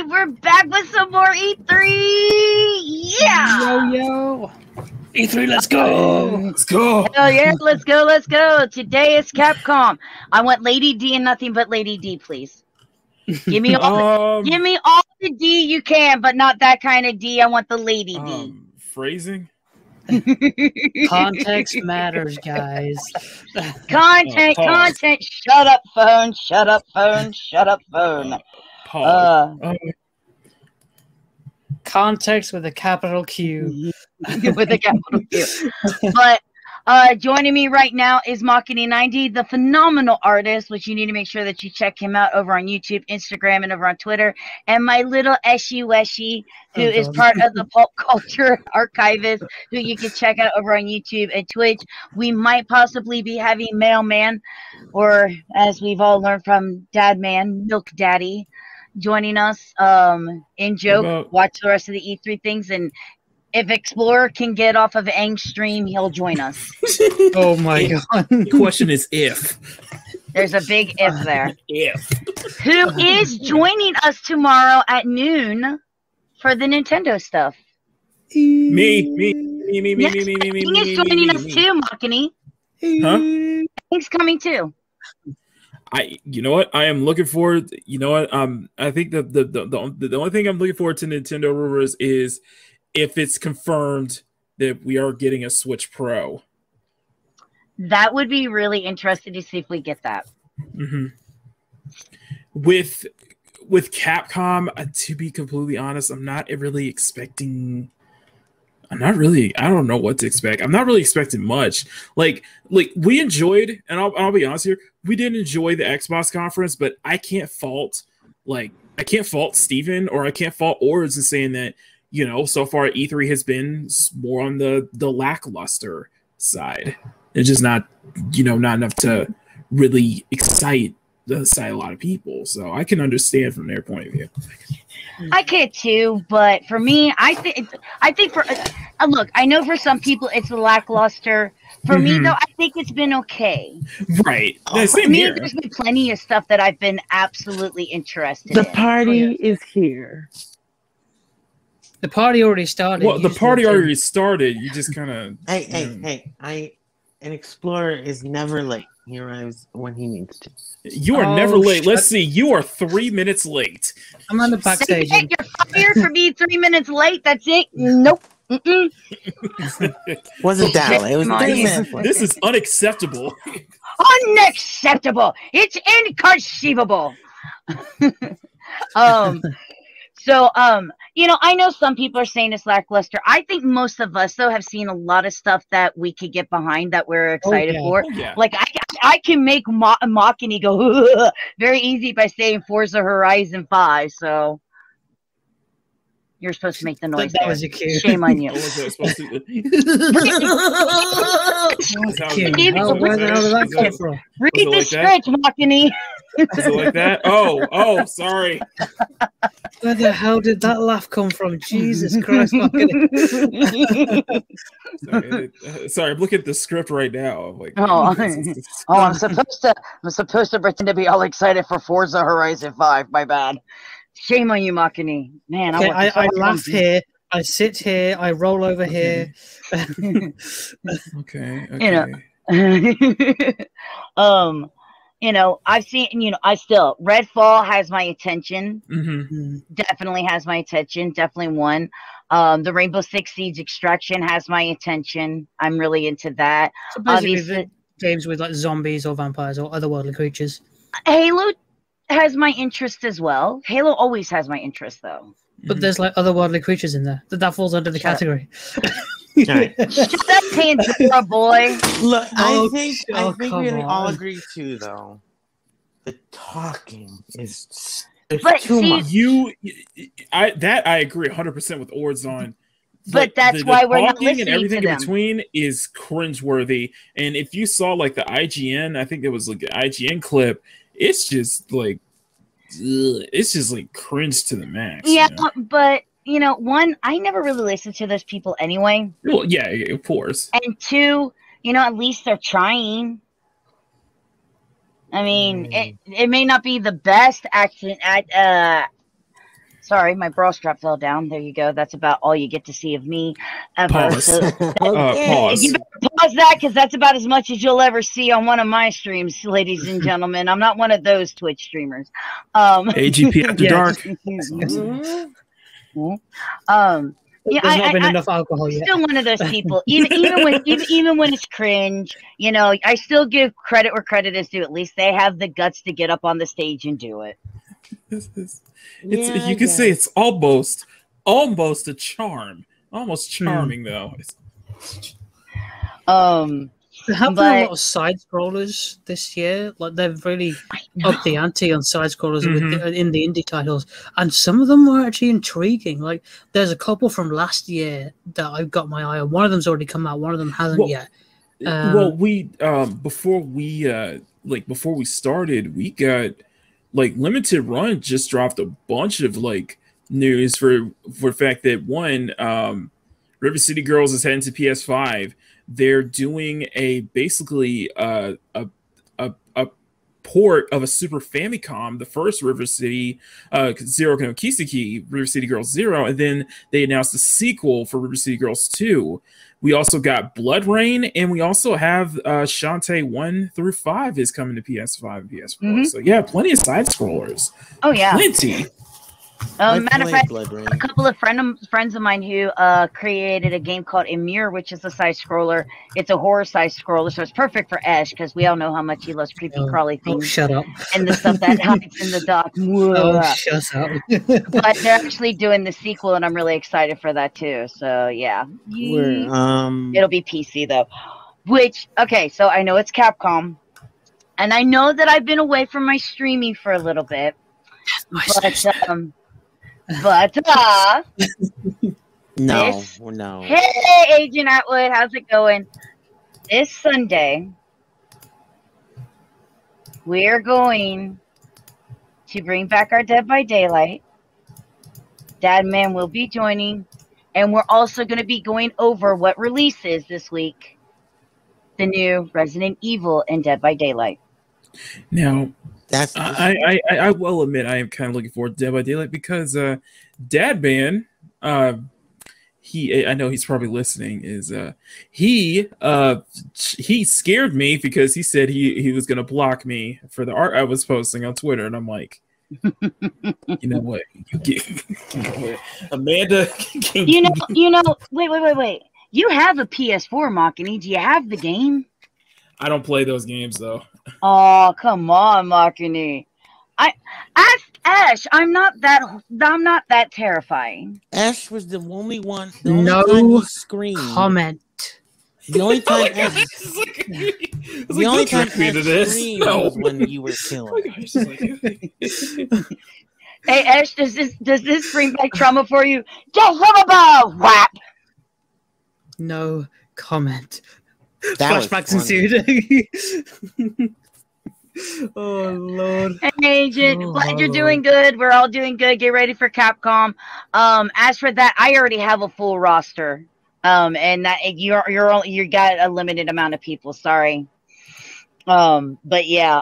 we're back with some more E3. Yeah. Yo. E3, let's go. Let's go. Hell yeah, let's go, let's go. Today is Capcom. I want Lady D and nothing but Lady D, please. Give me all the D you can, but not that kind of D. I want the Lady D. Phrasing? Context matters, guys. Content. Shut up, phone. Shut up, phone. Shut up, phone. Pause. Context with a capital Q. With a capital Q. But joining me right now is Makini 90, the phenomenal artist, which you need to make sure that you check him out over on YouTube, Instagram, and over on Twitter. And my little Eshi Weshi, who is part of the pop culture archivist, who you can check out over on YouTube and Twitch. We might possibly be having Mailman, or as we've all learned from Dadman, Milk Daddy, joining us in joke. Watch the rest of the E3 things, and if Explorer can get off of Aang's stream, he'll join us. Oh my god. The question is if. There's a big if there. If. Who is joining us tomorrow at noon for the Nintendo stuff? Me. Yes, Singh is joining us too, Makini. Huh? He's coming too. You know what? I am looking forward. You know what? I think the only thing I'm looking forward to Nintendo rumors is if it's confirmed that we are getting a Switch Pro. That would be really interesting to see if we get that. Mm-hmm. With Capcom, to be completely honest, I'm not really expecting. I don't know what to expect. I'm not really expecting much. Like we enjoyed, and I'll be honest here, we did enjoy the Xbox conference, but I can't fault Steven or I can't fault Ords in saying that, you know, so far E3 has been more on the lackluster side. It's just not enough to really excite a lot of people. So I can understand from their point of view. I can too, but for me, I think for look, I know for some people it's lackluster. For me though, I think it's been okay. Right. For me, there's been plenty of stuff that I've been absolutely interested in. The party is here. The party already started. Well, the party already started. You just kind of. Hey! An explorer is never late. He arrives when he needs to. You are never late. Let's see. You are 3 minutes late. I'm on the backstage. You're fired for being 3 minutes late. That's it. Nope. Wasn't that late? It was 3 minutes late. This is unacceptable. Unacceptable. It's inconceivable. So, you know, I know some people are saying it's lackluster. I think most of us, though, have seen a lot of stuff that we could get behind that we're excited for. Oh, yeah. Like, I can make Makini go very easy by saying Forza Horizon 5. So, you're supposed to make the noise. That was a cue. Shame on you. What was that supposed to do? Where the hell did that come from? Read the script, Makini. Is it like that? Oh, sorry. Where the hell did that laugh come from? Jesus Christ, sorry, I'm looking at the script right now. I'm like, I'm supposed to pretend to be all excited for Forza Horizon 5. My bad. Shame on you, Makini. Man, okay, I laugh here. I sit here. I roll over here. Okay. You know, I've seen, Redfall has my attention. Mm-hmm. Definitely has my attention. Definitely one. The Rainbow Six Siege Extraction has my attention. I'm really into that. So basically, games with like zombies or vampires or otherworldly creatures. Halo has my interest as well. Halo always has my interest, though. But there's like otherworldly creatures in there. That falls under the category. Right. Shut up, Pandora boy. Look, I think we all on. agree too, though. The talking is too much. I agree 100% with Ords on. But that's why we're not listening and everything to them. in between is cringeworthy. And if you saw like the IGN, I think it was like an IGN clip. It's just like cringe to the max. Yeah, but you know, one, I never really listened to those people anyway. Well, yeah, of course. And two, you know, at least they're trying. I mean, it may not be the best action sorry, my bra strap fell down. There you go. That's about all you get to see of me ever. Pause. So, Pause. you better pause that, because that's about as much as you'll ever see on one of my streams, ladies and gentlemen. I'm not one of those Twitch streamers. AGP After Dark. Yeah, There's not been enough alcohol yet. Still one of those people. Even when it's cringe, you know, I still give credit where credit is due. At least they have the guts to get up on the stage and do it. You can say it's almost a charm. Almost charming though. There have been a lot of side scrollers this year. Like they've really upped the ante on side scrollers in the indie titles, and some of them are actually intriguing. Like there's a couple from last year that I've got my eye on. One of them's already come out. One of them hasn't yet. Before we started, we got like Limited Run just dropped a bunch of like news for the fact that one, River City Girls is heading to PS5. They're doing basically a port of a Super Famicom, the first River City Zero no Kiseki, River City Girls 0, and then they announced a sequel for River City Girls 2. We also got Blood Rain, and we also have Shantae 1 through 5 is coming to PS5 and PS4. So yeah, plenty of side scrollers. Oh yeah, plenty. Matter of fact, a couple of friends of mine who created a game called Emir, which is a side scroller. It's a horror side scroller, so it's perfect for Ash because we all know how much he loves creepy crawly things. Oh, shut up! And the stuff that hides in the dark. Shut up! But they're actually doing the sequel, and I'm really excited for that too. So yeah, it'll be PC though. So I know it's Capcom, and I know that I've been away from my streaming for a little bit, but no. Hey, Agent Atwood, how's it going? This Sunday, we're going to bring back our Dead by Daylight. Dadman will be joining, and we're also going to be going over what releases this week. The new Resident Evil and Dead by Daylight. Now, I will admit I am kind of looking forward to Dead by Daylight because Dadman, I know he's probably listening, he scared me because he said he was gonna block me for the art I was posting on Twitter, and I'm like, you know what, Amanda, wait, you have a PS4, Makini. Do you have the game? I don't play those games though. Oh, come on, Makini. Ash, I'm not that terrifying. Ash was the only one. No time he screamed. Comment. The only time Ash screamed was when you were killed. Hey, Ash, does this bring back trauma for you? Just about whap. No comment. Flashbacks ensued. Oh Lord. Hey, Agent, glad you're doing good. We're all doing good. Get ready for Capcom. As for that, I already have a full roster. And that you got a limited amount of people. Sorry. But yeah.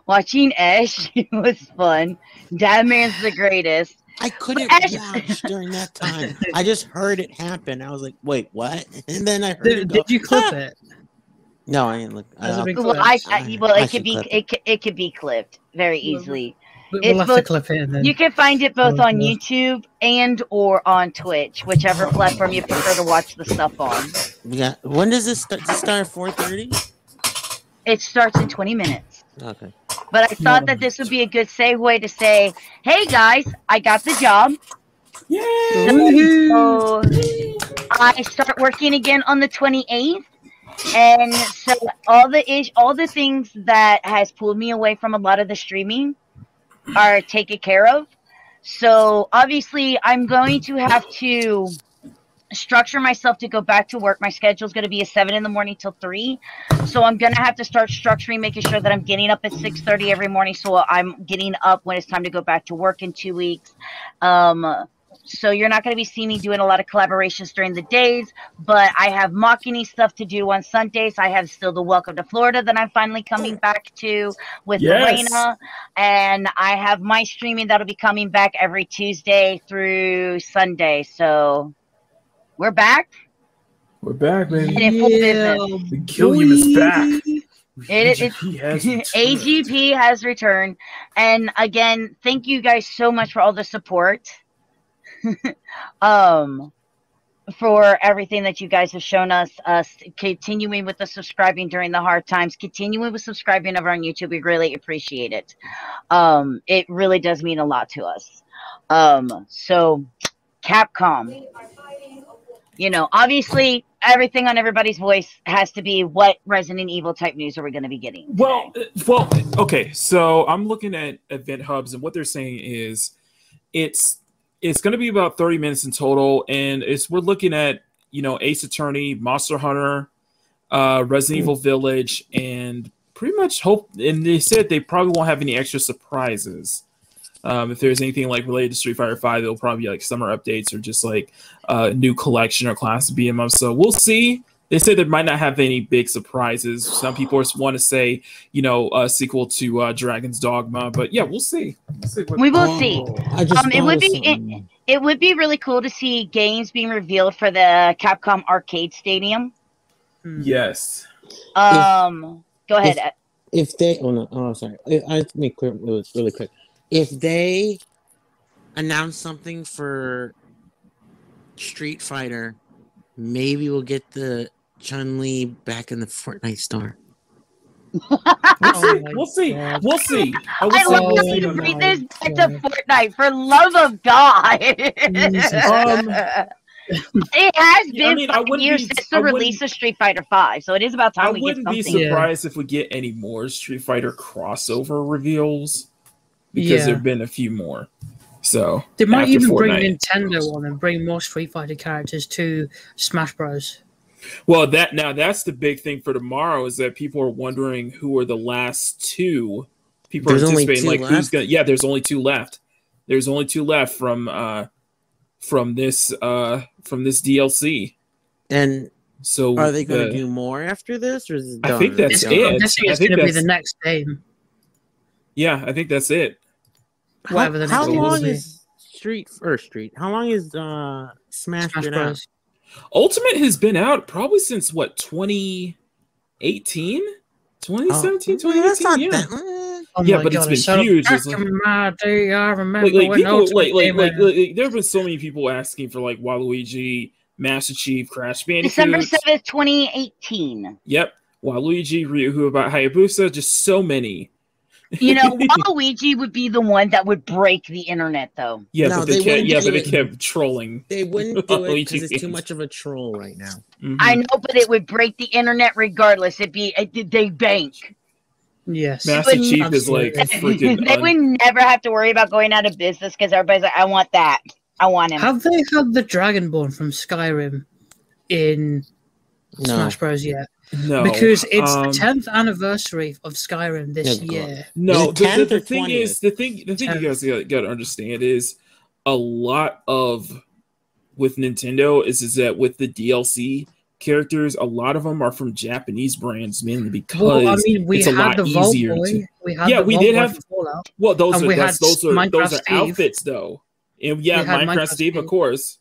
Watching Ash was fun. Dadman's the greatest. I couldn't watch during that time. I just heard it happen. I was like, "Wait, what?" And then I heard it go, Did you clip it? No, I didn't look. It could be clipped very easily. We'll have to clip it. Then. You can find it both on YouTube and or on Twitch, whichever platform you prefer to watch the stuff on. Yeah. When does this start? Does it start at 4:30? It starts in 20 minutes. Okay. But I thought that this would be a good segue to say, "Hey guys, I got the job." Yay! So I start working again on the 28th. And so all the things that has pulled me away from a lot of the streaming are taken care of. So obviously I'm going to have to structure myself to go back to work. My schedule is going to be a 7 in the morning till 3. So I'm going to have to start structuring, making sure that I'm getting up at 6:30 every morning. So I'm getting up when it's time to go back to work in 2 weeks. So you're not going to be seeing me doing a lot of collaborations during the days, but I have Makini stuff to do on Sundays. I have still the Welcome to Florida that I'm finally coming back to with Lorena, and I have my streaming that'll be coming back every Tuesday through Sunday. So we're back. We're back, man. And in full business. The Gilliam is back. AGP has returned. And again, thank you guys so much for all the support. For everything that you guys have shown us, continuing with the subscribing during the hard times, continuing with subscribing over on YouTube. We really appreciate it. It really does mean a lot to us. So Capcom, you know, obviously everything on everybody's voice has to be what Resident Evil type news are we going to be getting today? Well, okay. So I'm looking at Event Hubs, and what they're saying is it's going to be about 30 minutes in total, and we're looking at, you know, Ace Attorney, Monster Hunter, Resident Evil Village, and pretty much and they said they probably won't have any extra surprises. If there's anything like related to Street Fighter V, there'll probably be like summer updates or just like a new collection or class of beat 'em up. So we'll see. They said they might not have any big surprises. Some people want to say, you know, a sequel to Dragon's Dogma, but yeah, we'll see. We will see. It would be really cool to see games being revealed for the Capcom Arcade Stadium. Yes. Go ahead. If they, sorry. I make clear it was really quick. If they announce something for Street Fighter, maybe we'll get the Chun-Li back in the Fortnite store. We'll see. I love that you bring this back to Fortnite, for love of God. It has been 5 years since the release of Street Fighter V, so it is about time we get something. I wouldn't be surprised if we get any more Street Fighter crossover reveals, because there have been a few more. So they might even bring Nintendo on and bring more Street Fighter characters to Smash Bros. Well, that's the big thing for tomorrow, is that people are wondering who are the last two. People are anticipating like who's gonna. Yeah, there's only two left. There's only two left from this DLC. And so are they going to do more after this, or is it done? I think that's it. This is going to be the next game. Yeah, I think that's it. How long is How long is Smash been out? Ultimate has been out probably since what, 2018? 2017, 2018? Yeah. Yeah, but it's been huge. It's like, I remember there have been so many people asking for like Waluigi, Master Chief, Crash Bandicoot. December 7th, 2018. Yep. Waluigi, Ryu, about Hayabusa, just so many. You know, Waluigi would be the one that would break the internet, though. Yeah, no, but they kept trolling. They wouldn't do it because it's too much of a troll right now. Mm-hmm. I know, but it would break the internet regardless. They bank. Yes, Master Chief is like freaking. They would never have to worry about going out of business because everybody's like, "I want that. I want him." Have they had the Dragonborn from Skyrim in Smash Bros. Yet? No, because it's the 10th anniversary of Skyrim this year. No, the thing is, the thing you guys got to understand is a lot of with Nintendo is that with the DLC characters, a lot of them are from Japanese brands, mainly because it's a lot easier. We did have Fallout. Well, those are outfits though, and Minecraft Steve, of course.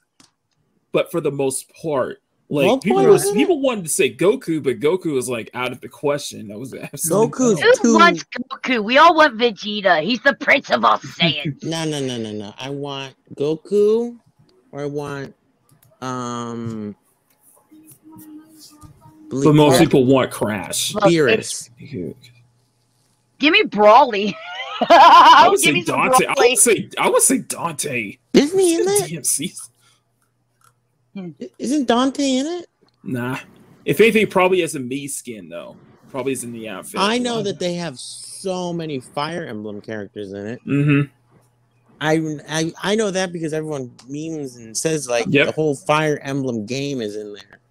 But for the most part. Like people wanted to say Goku, but Goku was like out of the question. That was absolutely Who wants Goku? We all want Vegeta. He's the prince of all Saiyans. No. I want Goku, or I want but most people want Crash. Beerus. Give me Brawly. I would say Dante. I would say Dante. Isn't he in that? Isn't Dante in it? Nah. If anything, probably as a Mii skin though. Probably is in the outfit. I know that they have so many Fire Emblem characters in it. Mm-hmm. I know that because everyone memes and says like the whole Fire Emblem game is in there.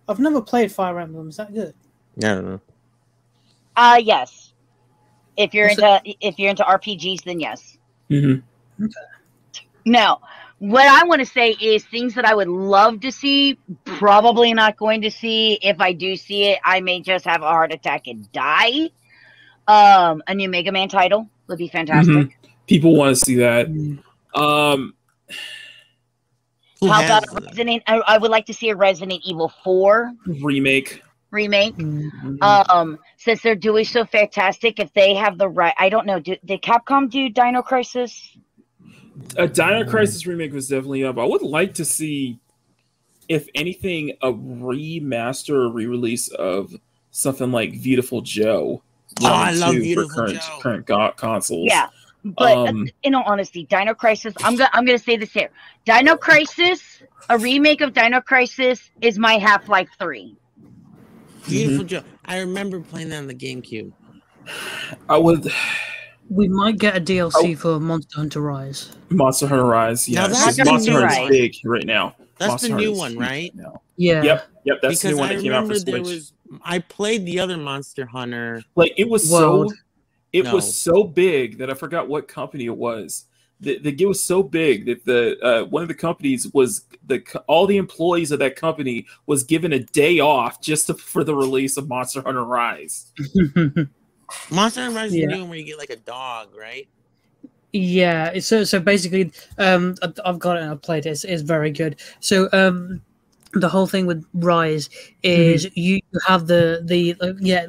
I've never played Fire Emblem. Is that good? I don't know. Yes. If you're into RPGs, then yes. Mm-hmm. Okay. Now, What I want to say is things that I would love to see, probably not going to see. If I do see it, I may just have a heart attack and die. A new Mega Man title would be fantastic. People want to see that. How about a Resident? I would like to see a Resident Evil 4 remake. Since they're doing so fantastic, if they have the right, I don't know. Did Capcom do Dino Crisis? A Dino Crisis remake was definitely up. I would like to see, if anything, a remaster or re-release of something like Beautiful Joe. I love Beautiful Joe. Current consoles. Yeah, but in all honesty, Dino Crisis. I'm gonna say this here. Dino Crisis, a remake of Dino Crisis, is my Half-Life 3. Beautiful Joe. I remember playing that on the GameCube. I would. We might get a DLC for Monster Hunter Rise. Monster Hunter Rise, yeah. That's Monster Hunter is big right now. That's Monster the new Hunter one, right? Yeah. Yep. That's the new one that came out for Switch. I played the other Monster Hunter. Like it was was so big that I forgot what company it was. The game was so big that the one of the companies was all the employees of that company was given a day off just for the release of Monster Hunter Rise. Monster Hunter Rise is the new one where you get like a dog, right? Yeah. So basically, I've got it and I've played it. It's very good. So the whole thing with Rise is you have the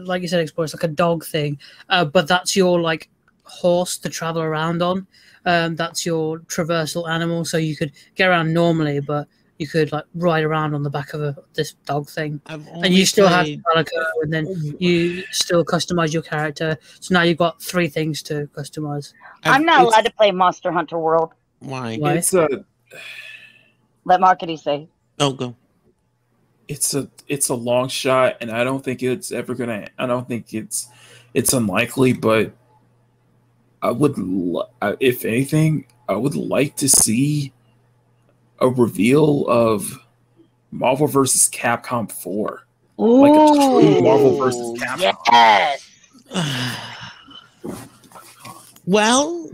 like you said, Explorer, it's like a dog thing, but that's your like horse to travel around on. That's your traversal animal, so you could get around normally, but you could like ride around on the back of this dog thing, and you still have Calico, and then you still customize your character. So now you've got 3 things to customize. I'm not allowed to play Monster Hunter World. Why? It's a. Let Makini say. Oh, go. It's a long shot, and I don't think it's ever gonna. I don't think it's unlikely, but I would, if anything, I would like to see a reveal of Marvel vs. Capcom 4. Ooh, like a true Marvel vs. Capcom. Yes. Well,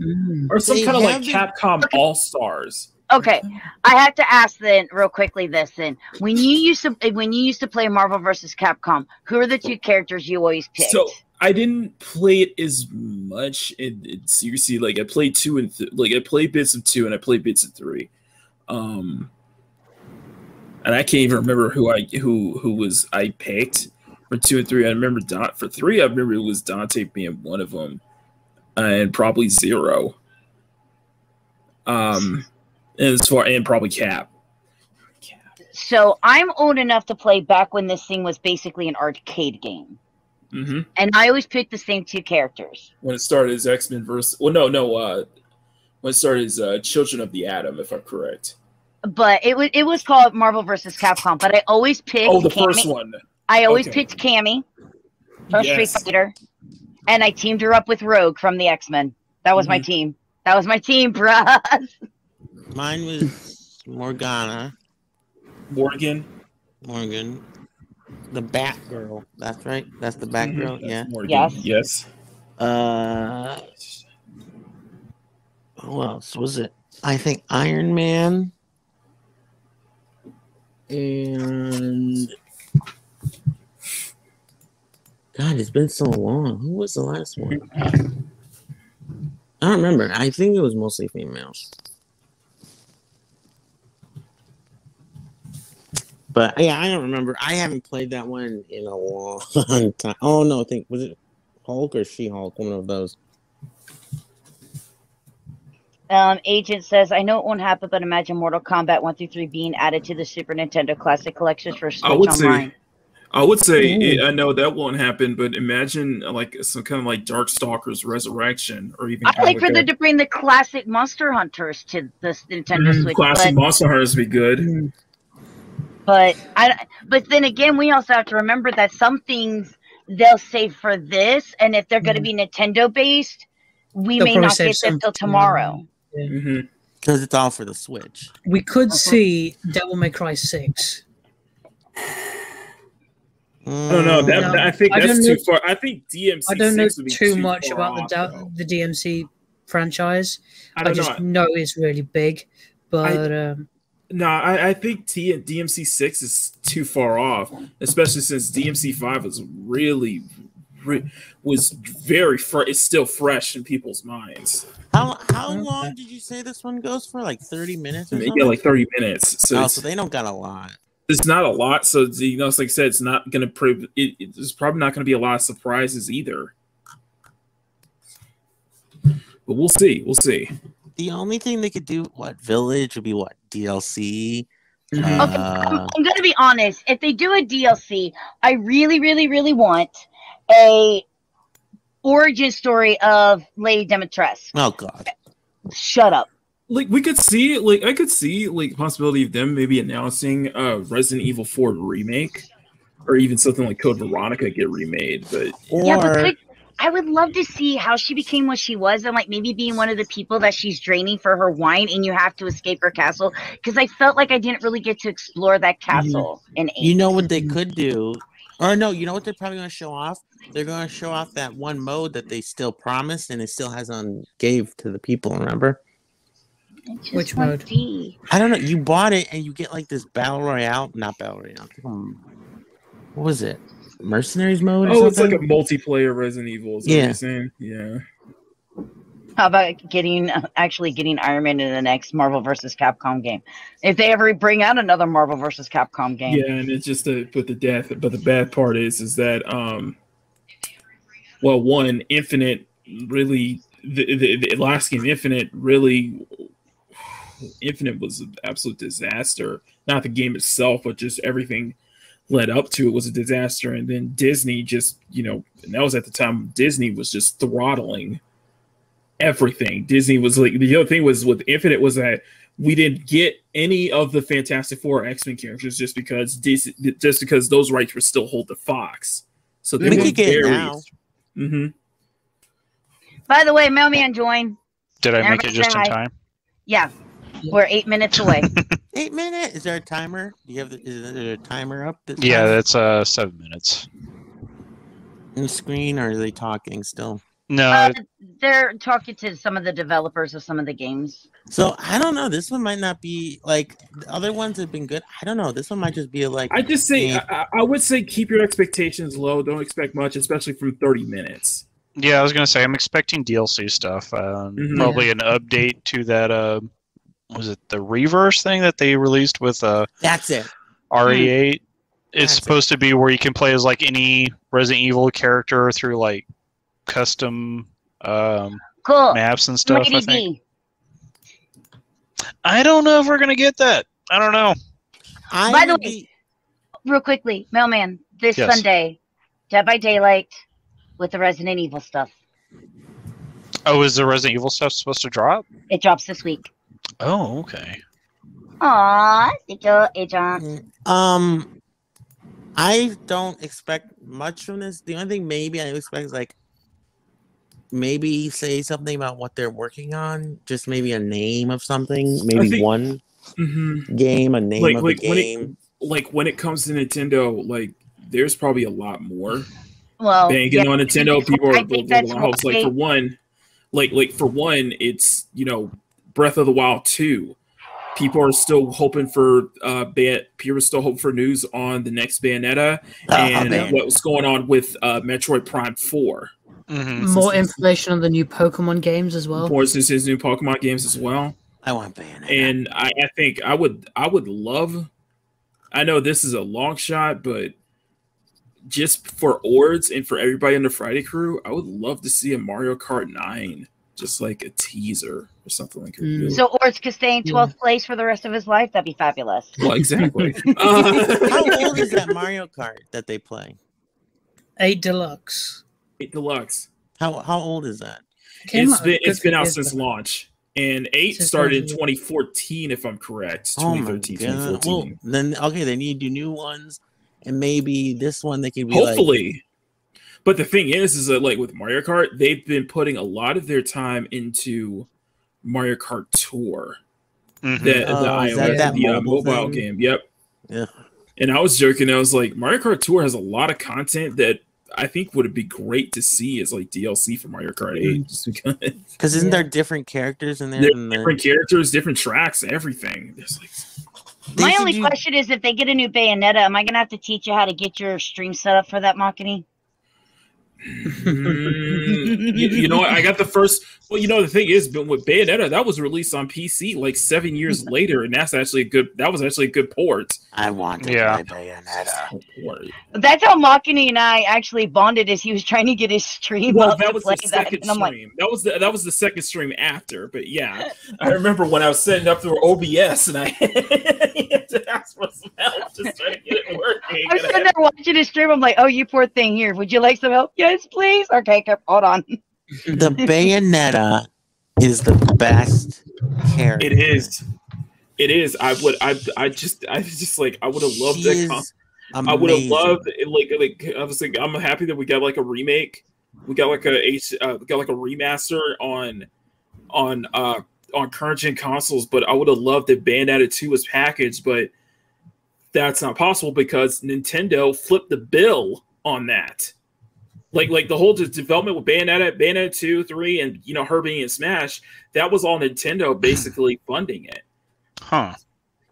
or some kind of like Capcom All-Stars. Okay, I have to ask then real quickly this then. When you used to play Marvel vs. Capcom, who are the 2 characters you always picked? So I didn't play it as much in seriously. Like I played 2 and I played bits of 2 and I played bits of 3. And I can't even remember who I picked for 2 and 3. I remember for 3. I remember it was Dante being one of them, and probably Zero. And probably Cap. So I'm old enough to play back when this thing was basically an arcade game. And I always picked the same 2 characters. When it started as X-Men versus... Well, no. When it started as Children of the Atom, if I'm correct. But it was called Marvel vs. Capcom. But I always picked... Oh, the first one. I always picked Cammy from Street Fighter. And I teamed her up with Rogue from the X-Men. That was my team. That was my team, bruh. Mine was Morgan. The Batgirl. That's right. That's the Batgirl. Yeah. Morgan. Yes. Who else was it? I think Iron Man. And God, it's been so long. Who was the last one? I don't remember. I think it was mostly females. But yeah, I don't remember. I haven't played that one in a long time. Oh no, I think was it Hulk or She-Hulk? One of those. Agent says, I know it won't happen, but imagine Mortal Kombat 1 through 3 being added to the Super Nintendo Classic Collections for Switch Online. I would say I know that won't happen, but imagine like some kind of like Darkstalkers Resurrection, or even I'd like for them to bring the classic Monster Hunters to the Nintendo Switch. Classic Monster Hunters would be good. But then again, we also have to remember that some things they'll save for this, and if they're going to be Nintendo based, we may not get them till tomorrow. Because it's all for the Switch. We could see Devil May Cry 6. I don't know. I think that's too far. I think DMC. I don't know too much about the DMC franchise. I just know it's really big, But no, I think DMC 6 is too far off, especially since DMC 5 was really was very it's still fresh in people's minds. How long did you say this one goes for? Like 30 minutes or something? Yeah, like 30 minutes. So so they don't got a lot. It's not a lot, so it's like I said, it's not going to prove. It's probably not going to be a lot of surprises either. But we'll see. We'll see. The only thing they could do, Village would be DLC. Okay, I'm going to be honest. If they do a DLC, I really, really, really want a origin story of Lady Demetress. Oh God! Shut up. Like we could see, I could see possibility of them maybe announcing a Resident Evil 4 remake, or even something like Code Veronica get remade. But I would love to see how she became what she was, and like maybe being one of the people that she's draining for her wine, and you have to escape her castle. Because I felt like I didn't really get to explore that castle in 8. You know what they could do? Or no, you know what they're probably going to show off? They're going to show off that one mode that they still promised, and it still hasn't gave to the people. Remember? Which mode? I don't know. You bought it and you get like this battle royale. Not battle royale. What was it? Mercenaries mode? Or it's something? like a multiplayer Resident Evil. Is that what you're saying? Yeah. How about actually getting Iron Man in the next Marvel vs. Capcom game? If they ever bring out another Marvel vs. Capcom game. Yeah, and it's just but the bad part is that one, Infinite really the last game, Infinite was an absolute disaster. Not the game itself, but just everything led up to it was a disaster. And then Disney just, and that was at the time Disney was just throttling everything. Disney was like, the other thing was with Infinite was that we didn't get any of the Fantastic Four or X-Men characters just because those rights were still held to Fox. So they could get it now. Mm-hmm. By the way, Mailman joined. Did I make it just in time? Yeah. We're 8 minutes away. 8 minutes? Is there a timer? Is there a timer up? Yeah, that's 7 minutes. On the screen, or are they talking still? No, they're talking to some of the developers of some of the games. So I don't know. This one might not be like the other ones have been good. I don't know. This one might just be like. I just say I would say keep your expectations low. Don't expect much, especially from 30 minutes. Yeah, I was gonna say I'm expecting DLC stuff. Probably an update to that. Was it the Reverse thing that they released with? That's it. RE8. It's supposed to be where you can play as like any Resident Evil character through like custom maps and stuff. I think. I don't know if we're gonna get that. I don't know. By the way, real quickly, Mailman, this Sunday, Dead by Daylight with the Resident Evil stuff. Oh, is the Resident Evil stuff supposed to drop? It drops this week. Oh, okay. Aww, thank you, Agent. I don't expect much from this. The only thing maybe I expect is like maybe say something about what they're working on. Just maybe a name of something. Maybe one game, a name of a game. When it comes to Nintendo, like there's probably a lot more. Well, banking on Nintendo, people are hopes. Like for one, it's Breath of the Wild 2. People are still hoping for people are still hoping for news on the next Bayonetta and what's going on with Metroid Prime 4. More information on the new Pokemon games as well. More his new Pokemon games as well. I want Bayonetta. And I think I would love. I know this is a long shot, but just for Ords and for everybody in the Friday crew, I would love to see a Mario Kart 9, just like a teaser or something like that. So Ords could stay in 12th place for the rest of his life? That'd be fabulous. Well, exactly. How old is that Mario Kart that they play? 8 Deluxe. 8 Deluxe. How old is that? It's been out since launch. And 8 started in 2014, if I'm correct. 2013, 2014. Well, then, okay, they need to do new ones. And maybe this one they could be hopefully. But the thing is that like with Mario Kart, they've been putting a lot of their time into Mario Kart Tour. The mobile game. Yep. Yeah. And I was joking. I was like, Mario Kart Tour has a lot of content that I think would be great to see is like DLC for Mario Kart 8, just because isn't there different characters in there? Different characters, different tracks, everything. There's like. My only question is, if they get a new Bayonetta, am I gonna have to teach you how to get your stream set up for that, Makini? You know, I got the first. Well, you know, the thing is, but with Bayonetta, that was released on PC like 7 years later, and that's actually a good. That was actually a good port. I want to play Bayonetta. That's how Makini and I actually bonded. As he was trying to get his stream. Well, up that to was play the second that, stream. Like, that was the second stream after. But yeah, I remember when I was setting up through OBS, and I had to ask for some help just trying to get it working. I was sitting there watching his stream. I'm like, "Oh, you poor thing. Here, would you like some help? Yes, please. Okay, hold on." The Bayonetta is the best character. It is. It is. I would have loved that. I would have loved I was thinking, I'm happy that we got like a remake. We got like a remaster on current gen consoles, but I would have loved that Bayonetta 2 was packaged, but that's not possible because Nintendo flipped the bill on that. Like the whole development with Bayonetta 2, 3, and you know, her being in Smash, that was all Nintendo basically funding it. Huh.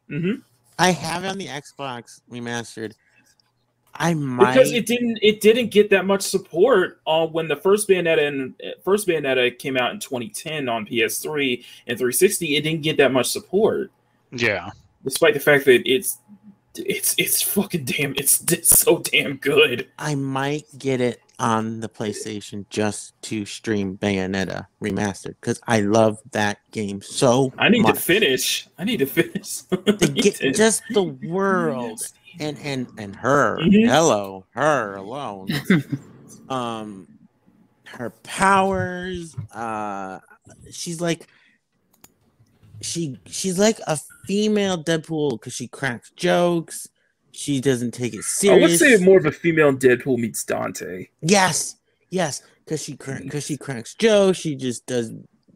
Mm-hmm. I have it on the Xbox Remastered. Because it didn't get that much support when the first Bayonetta came out in 2010 on PS3 and 360. It didn't get that much support. Yeah. Despite the fact that it's fucking damn, it's so damn good. I might get it on the PlayStation just to stream Bayonetta Remastered because I love that game so much. I need to finish. Just the world and her. Mm-hmm. Hello, her alone. Her powers. She's like a female Deadpool because she cracks jokes. She doesn't take it serious. I would say more of a female Deadpool meets Dante. Yes, because she cracks jokes. She just does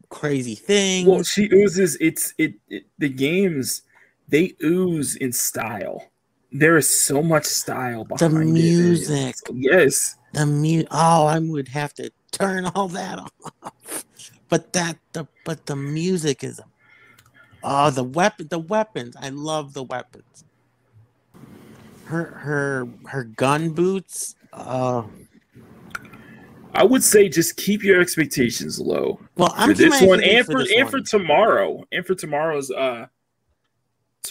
crazy things. Well, she oozes. The games, they ooze in style. There is so much style behind the music. Yes, the music. Oh, I would have to turn all that off. But the music is. Oh, the weapons. I love the weapons. Her gun boots. I would say just keep your expectations low. Well, I'm for this one and for tomorrow and for tomorrow's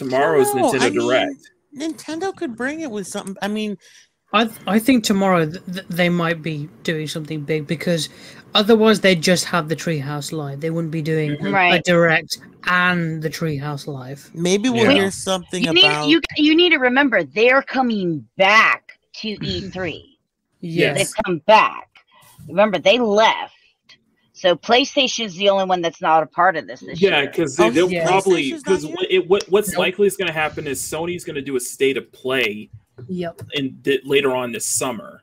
Nintendo Direct. Nintendo could bring it with something. I mean, I think tomorrow they might be doing something big because otherwise they'd just have the Treehouse Live. They wouldn't be doing a Direct and the Treehouse Live. Maybe we'll hear something about. You need to remember they're coming back to E3. Yes, they've come back. Remember they left, so PlayStation's the only one that's not a part of this year. Yeah, because they'll probably what's likely is going to happen is Sony's going to do a state of play. Yep. And later on this summer.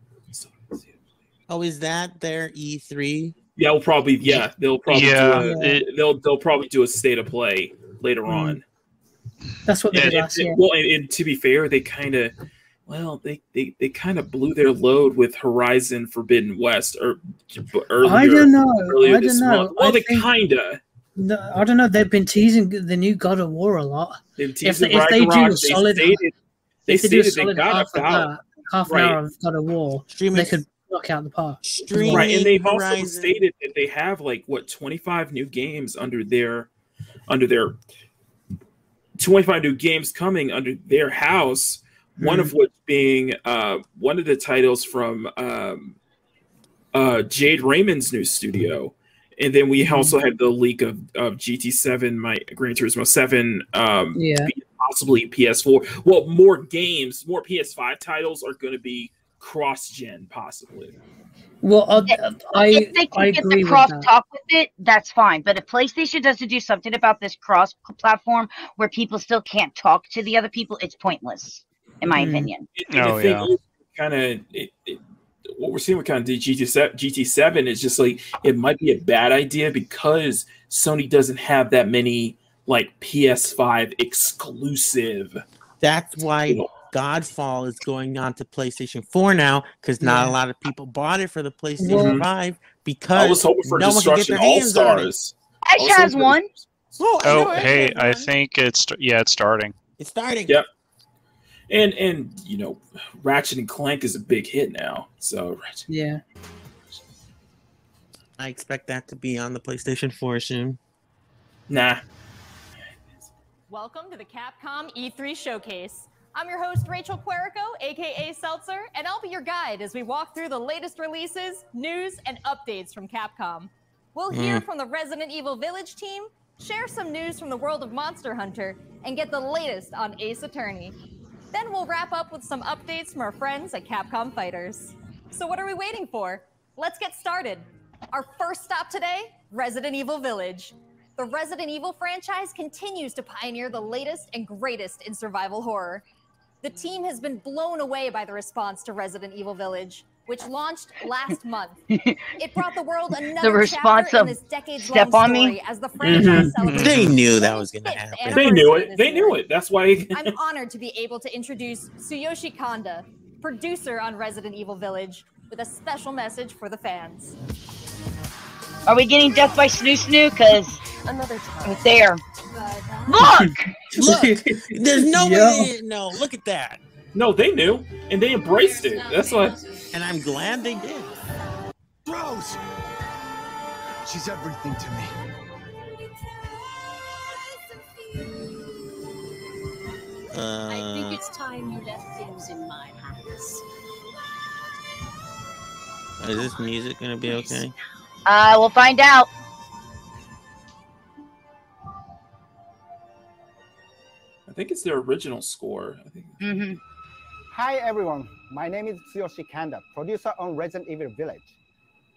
Oh, is that their E3? Yeah, they'll probably they'll probably do a state of play later on. That's what they did last year. Well, and to be fair, they kind of blew their load with Horizon Forbidden West earlier. I don't know. Well, they kinda. No, I don't know. They've been teasing the new God of War a lot. If they do a solid. They stated they got half an hour of God of War. They could knock out the park. Right, and they've also stated that they have 25 new games under their 25 new games coming under their house. One of which being one of the titles from Jade Raymond's new studio. And then we also had the leak of GT7, Gran Turismo 7, possibly PS4. Well, more games, more PS5 titles are going to be cross-gen, possibly. Well, if they can get the cross-talk with it, that's fine. But if PlayStation does to do something about this cross-platform where people still can't talk to the other people, it's pointless, in my opinion. What we're seeing with kind of GT7 is just it might be a bad idea because Sony doesn't have that many PS5 exclusive. That's why Godfall is going on to PlayStation 4 now because not a lot of people bought it for the PlayStation 5 because I was hoping for no one could get their hands on it. Ash has one. Oh, hey, I think it's starting. It's starting. Yep. And you know, Ratchet and Clank is a big hit now. So yeah, I expect that to be on the PlayStation 4 soon. Nah. Welcome to the Capcom E3 Showcase. I'm your host, Rachel Querico, aka Seltzer, and I'll be your guide as we walk through the latest releases, news, and updates from Capcom. We'll hear from the Resident Evil Village team, share some news from the world of Monster Hunter, and get the latest on Ace Attorney. Then we'll wrap up with some updates from our friends at Capcom Fighters. So what are we waiting for? Let's get started. Our first stop today, Resident Evil Village. The Resident Evil franchise continues to pioneer the latest and greatest in survival horror. The team has been blown away by the response to Resident Evil Village, which launched last month. It brought the world another chapter in this decades-long story as the franchise celebrates. They knew that was going to happen. They knew it. They knew it. That's why. I'm honored to be able to introduce Tsuyoshi Kanda, producer on Resident Evil Village, with a special message for the fans. Are we getting Death by Snoo Snoo? Because another time. It's there. Look! Look! There's no way they didn't know. Look at that. No, they knew, and they embraced it. That's why. And I'm glad they did. Rose! She's everything to me. I think it's time you left things in my hands. Is this music going to be okay? We'll find out. I think it's their original score. I think. Hi everyone, my name is Tsuyoshi Kanda, producer on Resident Evil Village.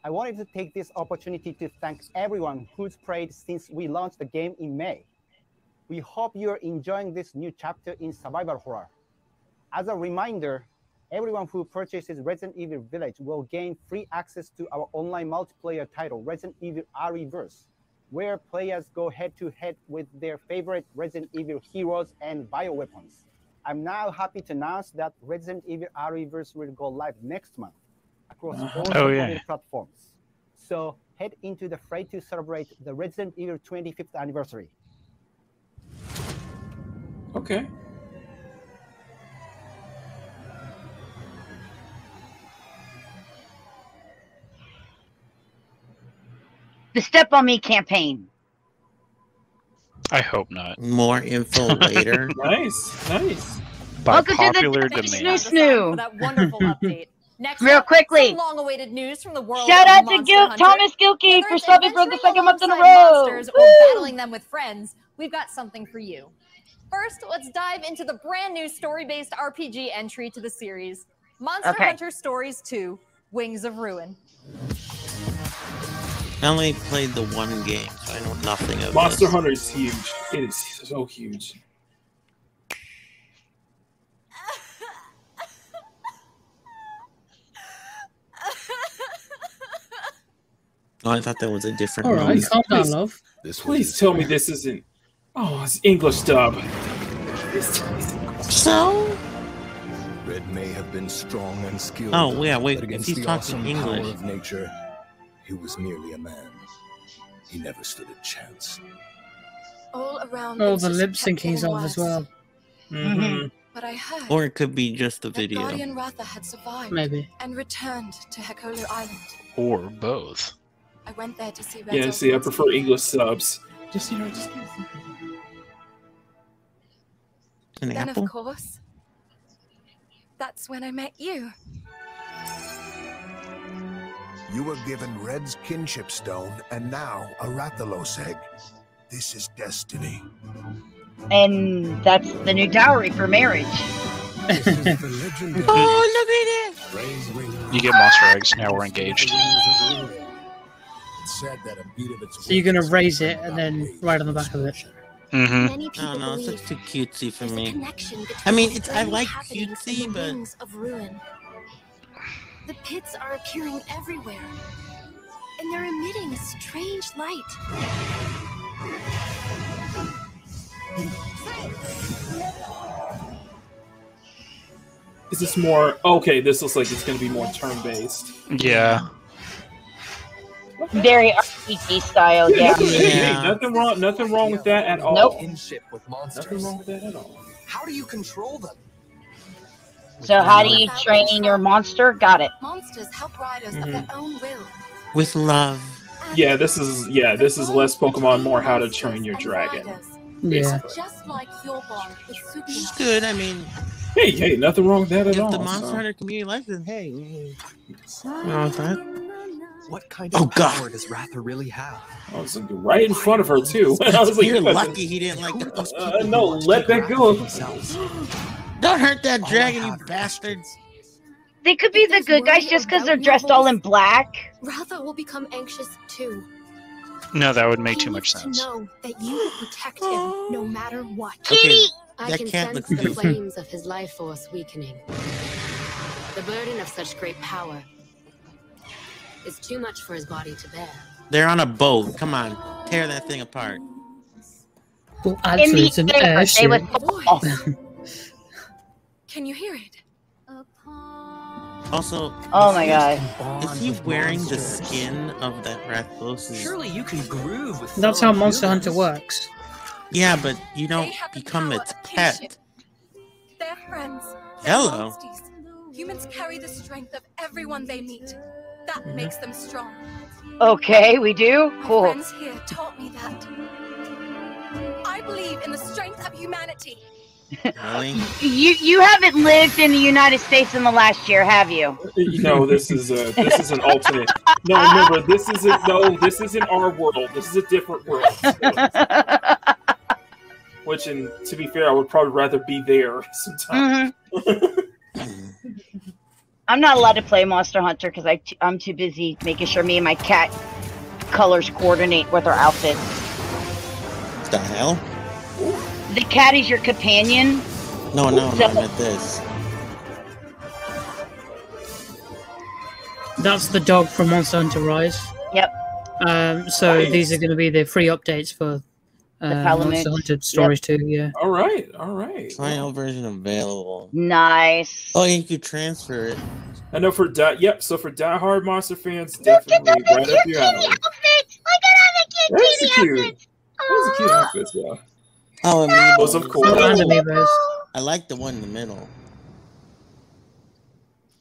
I wanted to take this opportunity to thank everyone who's played since we launched the game in May. We hope you're enjoying this new chapter in survival horror. As a reminder, everyone who purchases Resident Evil Village will gain free access to our online multiplayer title, Resident Evil Reverse, where players go head-to-head with their favorite Resident Evil heroes and bioweapons. I'm now happy to announce that Resident Evil Reverse will go live next month across all platforms. So head into the fray to celebrate the Resident Evil 25th anniversary. Okay. The Step On Me campaign. I hope not. More info later. Nice. By popular demand. For that wonderful update. Next Real quickly. Long-awaited news from the world. Shout out to Thomas Gilkey for subbing for the second month in a row. Monsters or battling them with friends, we've got something for you. First, let's dive into the brand new story-based RPG entry to the series, Monster Hunter Stories 2: Wings of Ruin. I only played the one game, so I know nothing of Monster this. Hunter is huge. It is so huge. Oh, I thought that was a different one. All right, calm down, love. Please tell me this isn't. Oh, it's English dub. So? Red may have been strong and skilled. Oh, yeah, wait. Against He's the talking awesome English. power of nature, he was merely a man. He never stood a chance. All around. Oh, the lip syncing's off as well. But I heard. Or it could be just the video. Guardian Ratha had survived. Maybe. And returned to Hekolu Island. Or both. I went there to see. Yeah, see, I prefer English subs. Just Then apple? of course, that's when I met you. You were given Red's kinship stone, and now a Rathalos egg. This is destiny. And that's the new dowry for marriage. This is the legendary. Oh, look at it! You get monster eggs, now we're engaged. It's said that a beat of its So you're gonna raise it and then ride on the back of it. Many people I don't know, it's believe too cutesy for there's a me. connection between I mean, the it's I early like happenings cutesy, and the but Wings of Ruin. The pits are appearing everywhere, and they're emitting a strange light. Is this more okay? This looks like it's going to be more turn-based. Yeah. Very RPG style. Yeah. Hey, nothing wrong with that at all. Nope. Nothing wrong with that at all. How do you control them? So how do you train your monster? Got it. Monsters help riders of their own will. With love. Yeah, this is less Pokemon, more how to train your dragon. Yeah. Just like your bond with It's good. I mean, hey, nothing wrong with that at all. If the Monster Hunter community likes it, hey, you know that. What kind of power does Ratha really have? I was like, right in front of her too. I was like, you're lucky he didn't like those people. No, let that go. Don't hurt that dragon, you bastards. They could be the good guys just because they're dressed all in black. Ratha will become anxious too. No, that would make too much sense. To know that you will protect him no matter what. Okay, I can sense the flames of his life force weakening. The burden of such great power is too much for his body to bear. They're on a boat. Come on, tear that thing apart. Well, actually, it's an airship. Can you hear it? Also, oh my god, is he wearing the skin of that Rathalos? Surely you can groove with. That's how Monster Hunter works. Yeah, but you don't become its pet. They're friends. Hello. Humans carry the strength of everyone they meet. That makes them strong. Okay, we do? Cool. My friends here taught me that. I believe in the strength of humanity. Really? You haven't lived in the United States in the last year, have you? No, this is an alternate. No, remember, this isn't our world. This is a different world. Which, and to be fair, I would probably rather be there sometime. I'm not allowed to play Monster Hunter because I'm too busy making sure me and my cat colors coordinate with our outfits. What the hell? The cat is your companion. No, I meant this. That's the dog from Monster Hunter Rise. Yep. So these are going to be the free updates for Monster Hunter Stories too. Yeah. All right. Trial version available. Nice. Oh, you could transfer it. I know for diehard Monster fans, definitely right up your alley. That's a cute outfit, yeah. Oh, I mean, those of course. I like the one in the middle.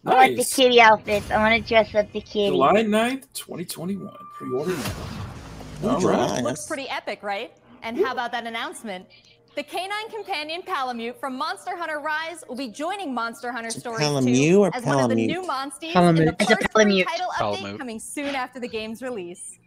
Nice. I like the kitty outfits. I want to dress up the kitty. July 9th, 2021. Pre-order now. Looks pretty epic, right? And how about that announcement? The canine companion Palamute from Monster Hunter Rise will be joining Monster Hunter Stories 2 as one of the new monsties in the first title update coming soon after the game's release.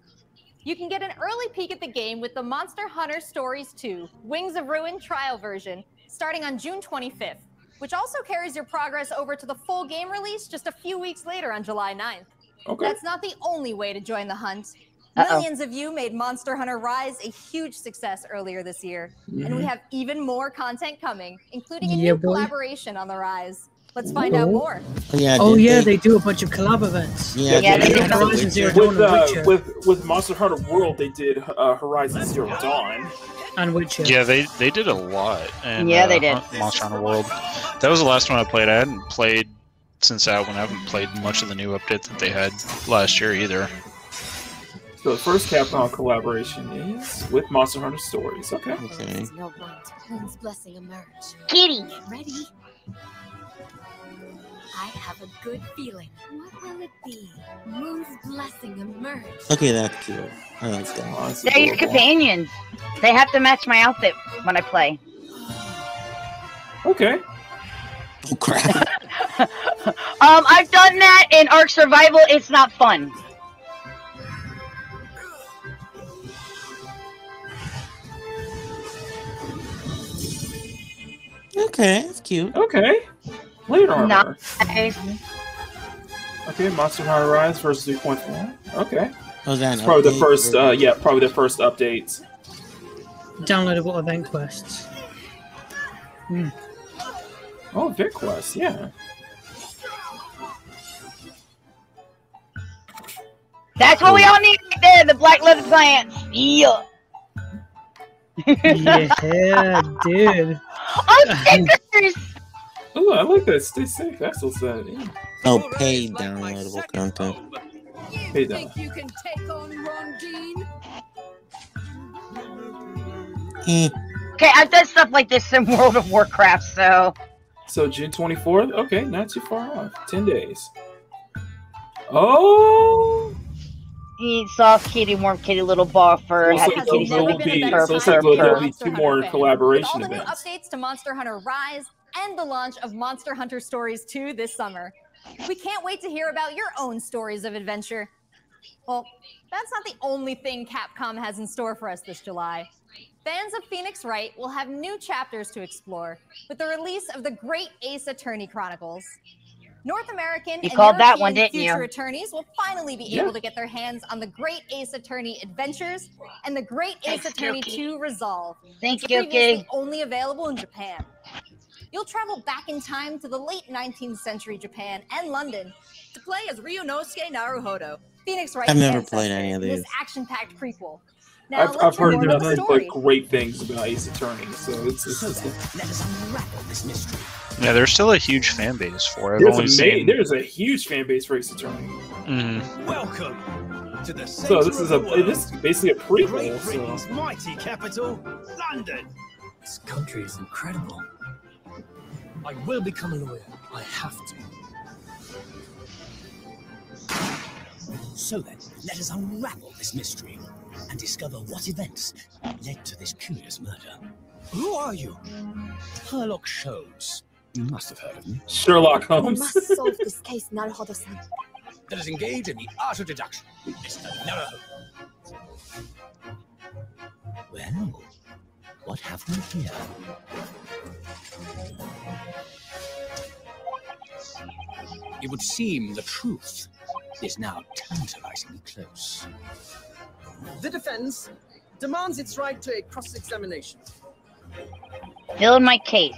You can get an early peek at the game with the Monster Hunter Stories 2 Wings of Ruin trial version starting on June 25th, which also carries your progress over to the full game release just a few weeks later on July 9th. Okay. That's not the only way to join the hunt. Millions of you made Monster Hunter Rise a huge success earlier this year, and we have even more content coming, including a new collaboration on the Rise. Let's find out more. Yeah, they do a bunch of collab events. Yeah, they did Horizon Zero Dawn with Monster Hunter World. They did Horizon Zero Dawn and Witcher. Yeah, they did a lot. And, they did. Monster Hunter World. That was the last one I played. I hadn't played since that one. I haven't played much of the new update that they had last year either. So the first Capcom collaboration is with Monster Hunter Stories. Okay. No Moon's blessing emerge. Kitty, ready? I have a good feeling. What will it be? Moon's blessing emerge. Okay, that's cute. I like that. They're your companions. They have to match my outfit when I play. Okay. Oh crap. I've done that in Ark Survival. It's not fun. Okay, that's cute. Okay. Later on. Nice. Okay, Monster Hunter Rise versus 3.4. Okay. Oh, it's probably the first. Probably the first updates. Downloadable event quests. Oh, event quests. Yeah. That's what we all need right there. The black leather pants. Yeah. Yeah, dude. Oh, stickers! Oh, I like that. Stay safe. That's what's that. Yeah. Oh, paid downloadable content. Paid down. Think you can take on Rondine? Okay, I've done stuff like this in World of Warcraft, so. So June 24th. Okay, not too far off. 10 days. Oh. Eat soft kitty, warm kitty, little ball fur. There'll be 2 more collaboration With all the new events. updates to Monster Hunter Rise and the launch of Monster Hunter Stories 2 this summer. We can't wait to hear about your own stories of adventure. Well, that's not the only thing Capcom has in store for us this July. Fans of Phoenix Wright will have new chapters to explore with the release of the Great Ace Attorney Chronicles. North American and European future attorneys will finally be able to get their hands on the Great Ace Attorney Adventures and the Great Ace Attorney 2 Resolve. Previously only available in Japan. You'll travel back in time to the late 19th century Japan and London to play as Ryunosuke Naruhodo, Phoenix Wright. I've never played any of these. This action-packed prequel. Now, I've heard nothing nothing but great things about Ace Attorney, so it's let us unravel this mystery. Yeah, there's still a huge fan base for it. There's a huge fan base for Ace Attorney. Welcome to the So this is basically a prequel. Britain's mighty capital, London. This country is incredible. I will become a lawyer. I have to. So then, let us unravel this mystery and discover what events led to this curious murder. Who are you? Sherlock Holmes. You must have heard of me. Sherlock Holmes. We must solve this case, Naruhodo-san. Let us engage in the art of deduction. Mr. Naruhodo. Well, what have we here? It would seem the truth is now tantalizingly close. The defense demands its right to a cross-examination. Build my case.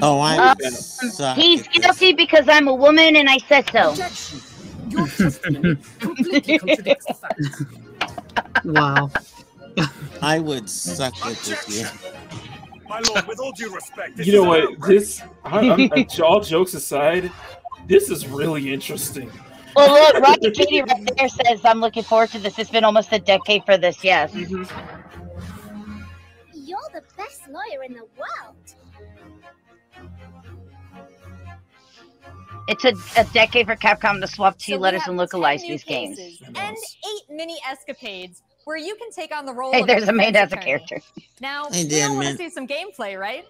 Oh, he's guilty because I'm a woman and I said so. Objection. Your testimony completely contradicts the facts. Wow. I would suck at this game. My lord, with all due respect, You know what? All jokes aside, this is really interesting. Well, look, Roger Katie right there says, I'm looking forward to this. It's been almost a decade for this, yes. You're the best lawyer in the world. It took a decade for Capcom to swap two letters and localize these games. And 8 mini escapades where you can take on the role Hey, of there's a main as a attorney. character. Now, Hey, we Dan, all want to man. see some gameplay, right?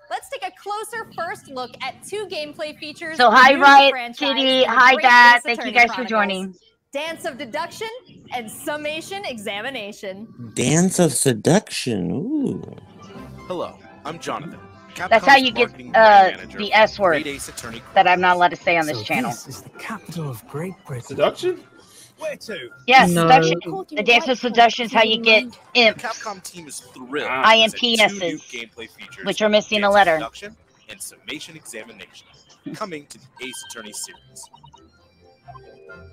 Let's take a closer first look at 2 gameplay features. So, from hi, the new Riot, franchise Kitty, and hi, Great Dad. Ace Thank you Attorney guys for Chronicles. joining. Dance of Deduction and Summation Examination. Dance of Seduction. Ooh. Hello, I'm Jonathan. That's how you get the S word that I'm not allowed to say on this channel. This is the capital of Great Britain. Seduction? Where to? Yes, No. seduction. The dance of seduction is how you get imps, Capcom team is thrilled. IMPSs, to present 2 new gameplay features, which are missing a Dance of letter. Seduction and Summation Examination, coming to the Ace Attorney series.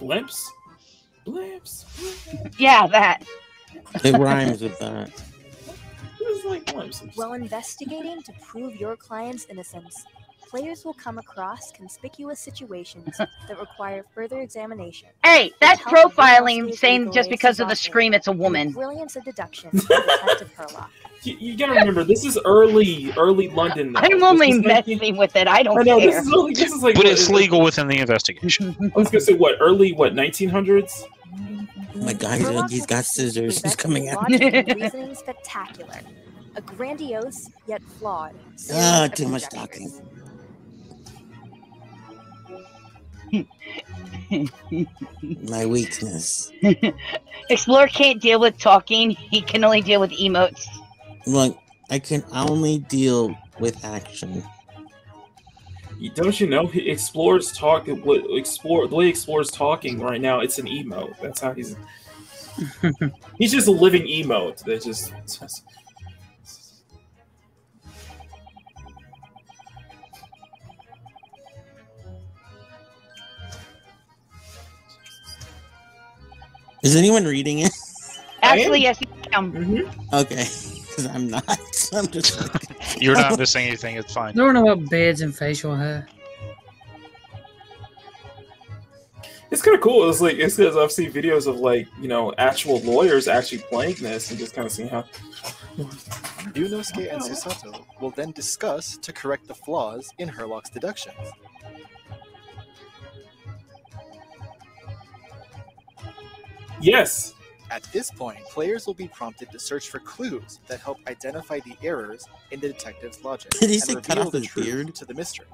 Blimps? Blimps? Yeah, that. It rhymes with that. It's like blimps. While investigating to prove your client's innocence, players will come across conspicuous situations that require further examination. Hey, that's Help with profiling, Wednesday's saying legal just ace because of the is scream it's a offered. woman. The brilliance of deduction and Detective Herlock. You gotta remember, this is early London. Though. I'm only This is like- messing with it. I don't I know, care. this is like But what, it's legal within the investigation. I was gonna say early 1900s? Oh my God, Herlock he's will got scissors. He's present coming a out. logic and reasoning spectacular. A grandiose yet flawed. series of Too much conjectures. talking. My weakness. Explorer can't deal with talking. He can only deal with emotes. Look, I can only deal with action. Don't you know? Explorer's talk. The way Explorer's talking right now, it's an emote. That's how he's. He's just a living emote. That just. Is anyone reading it? Actually, yes, I am. Okay, because I'm not. I'm just. You're not missing anything. It's fine. They're on about beards and facial hair. It's kind of cool. It's because I've seen videos of actual lawyers actually playing this and just kind of seeing how. Ryunosuke and Susato will then discuss to correct the flaws in Herlock's deductions. Yes. At this point, players will be prompted to search for clues that help identify the errors in the detective's logic Did he and say cut reveal off the his truth beard? to the mystery.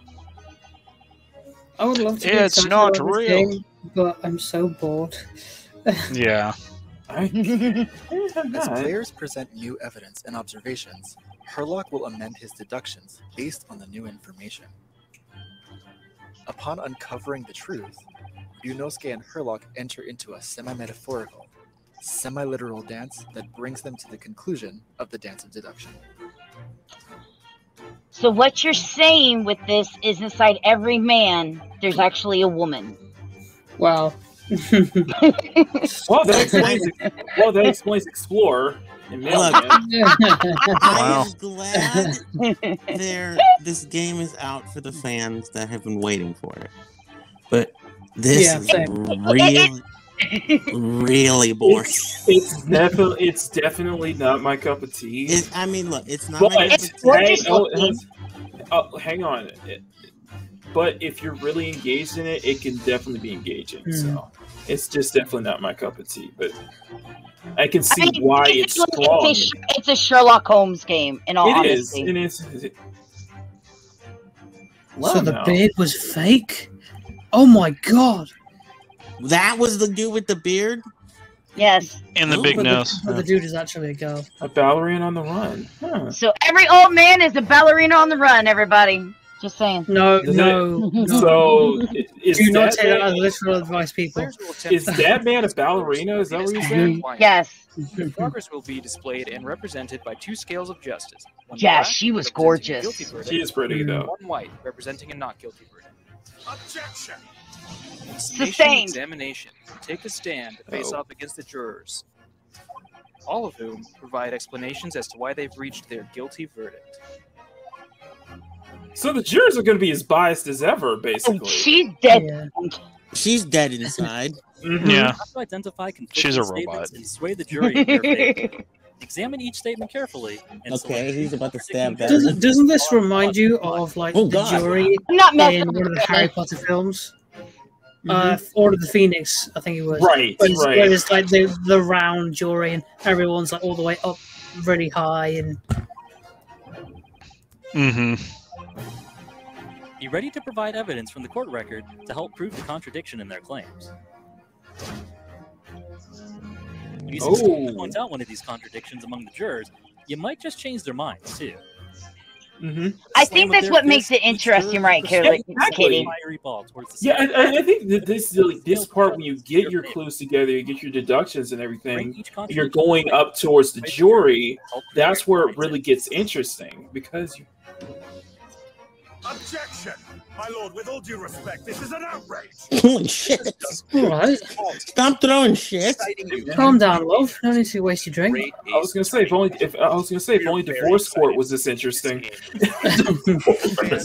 I would love to. Be It's excited not about this real. game, but I'm so bored. Yeah. As players present new evidence and observations, Herlock will amend his deductions based on the new information. Upon uncovering the truth, Ryunosuke and Herlock enter into a semi-metaphorical, semi-literal dance that brings them to the conclusion of the dance of deduction. So what you're saying with this is inside every man, there's actually a woman. Wow. Well, that explains Explore and Mailman. I'm glad this game is out for the fans that have been waiting for it. But this is really boring. It's definitely not my cup of tea. Look, it's not my cup of tea. Hang on. But if you're really engaged in it, it can definitely be engaging. So it's just definitely not my cup of tea. But I can see why it's strong. It's a Sherlock Holmes game, in all honesty. It is. So the beard was fake? Oh my god. That was the dude with the beard? Yes. And the big nose. But the dude is actually a girl. A ballerina on the run. Huh. So every old man is a ballerina on the run, everybody. Just saying. No. So do not take that as literal advice, people. Is that man a ballerina? Is that what you're saying? Yes. The progress will be displayed and represented by two scales of justice. One Yeah, black, she was representing a gorgeous. guilty verdict, She is pretty, and though. One white, representing a not guilty verdict. Objection! Sustained. Examination. Take a stand to face off against the jurors, all of whom provide explanations as to why they've reached their guilty verdict. So the jurors are going to be as biased as ever, basically. She's dead. Yeah. She's dead inside. Yeah. How to identify She's a conflicting robot. statements and sway the jury in their favor. Examine each statement carefully. And Okay, he's about to stab that. Doesn't this remind you of like Oh, the God. jury I'm not in messing one of the with Harry it. Potter films? Order of the Phoenix, I think it was. Right, right. Where it's like the round jury and everyone's like all the way up really high and Be ready to provide evidence from the court record to help prove the contradiction in their claims. If you succeed to point out one of these contradictions among the jurors, you might just change their minds too. I think that's what makes it interesting, right, Katie? Yeah, I think that this part when you get your clues together, you get your deductions and everything, you're going up towards the jury. That's where it really gets interesting because you. Objection! My lord, with all due respect, this is an outrage! Holy shit. Alright. Stop throwing shit. Calm down, love. No need to waste your drink. I was gonna say if only divorce court was this interesting.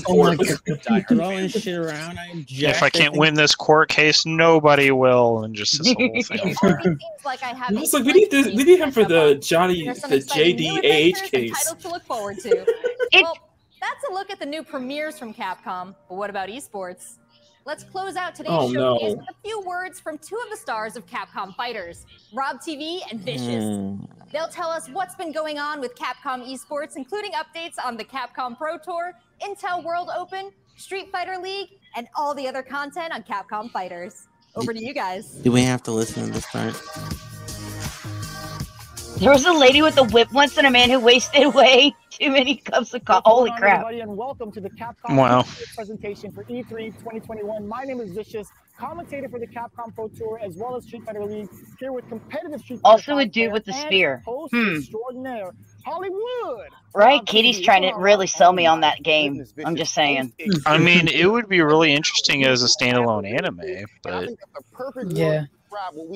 Oh my god. Throwing shit around. If I can't win this court case, nobody will. And just this whole thing. Seems like I have It's like we need him for the JDAH case. Title to look forward to. Well, that's a look at the new premieres from Capcom. But what about esports? Let's close out today's showcase with a few words from two of the stars of Capcom Fighters, Rob TV and Vicious. They'll tell us what's been going on with Capcom Esports, including updates on the Capcom Pro Tour, Intel World Open, Street Fighter League, and all the other content on Capcom Fighters. Over to you guys. Do we have to listen to this part? There was a lady with a whip once and a man who wasted away too many cups of coffee. Holy crap. Everybody, and welcome to the Capcom presentation for E3 2021. My name is Vicious, commentator for the Capcom Pro Tour as well as Street Fighter League, here with competitive Street Fighter. Also a dude with the spear. Host extraordinaire, Hollywood. Right, Katie's trying to really sell me on that game. I'm just saying. I mean, it would be really interesting as a standalone anime, but yeah.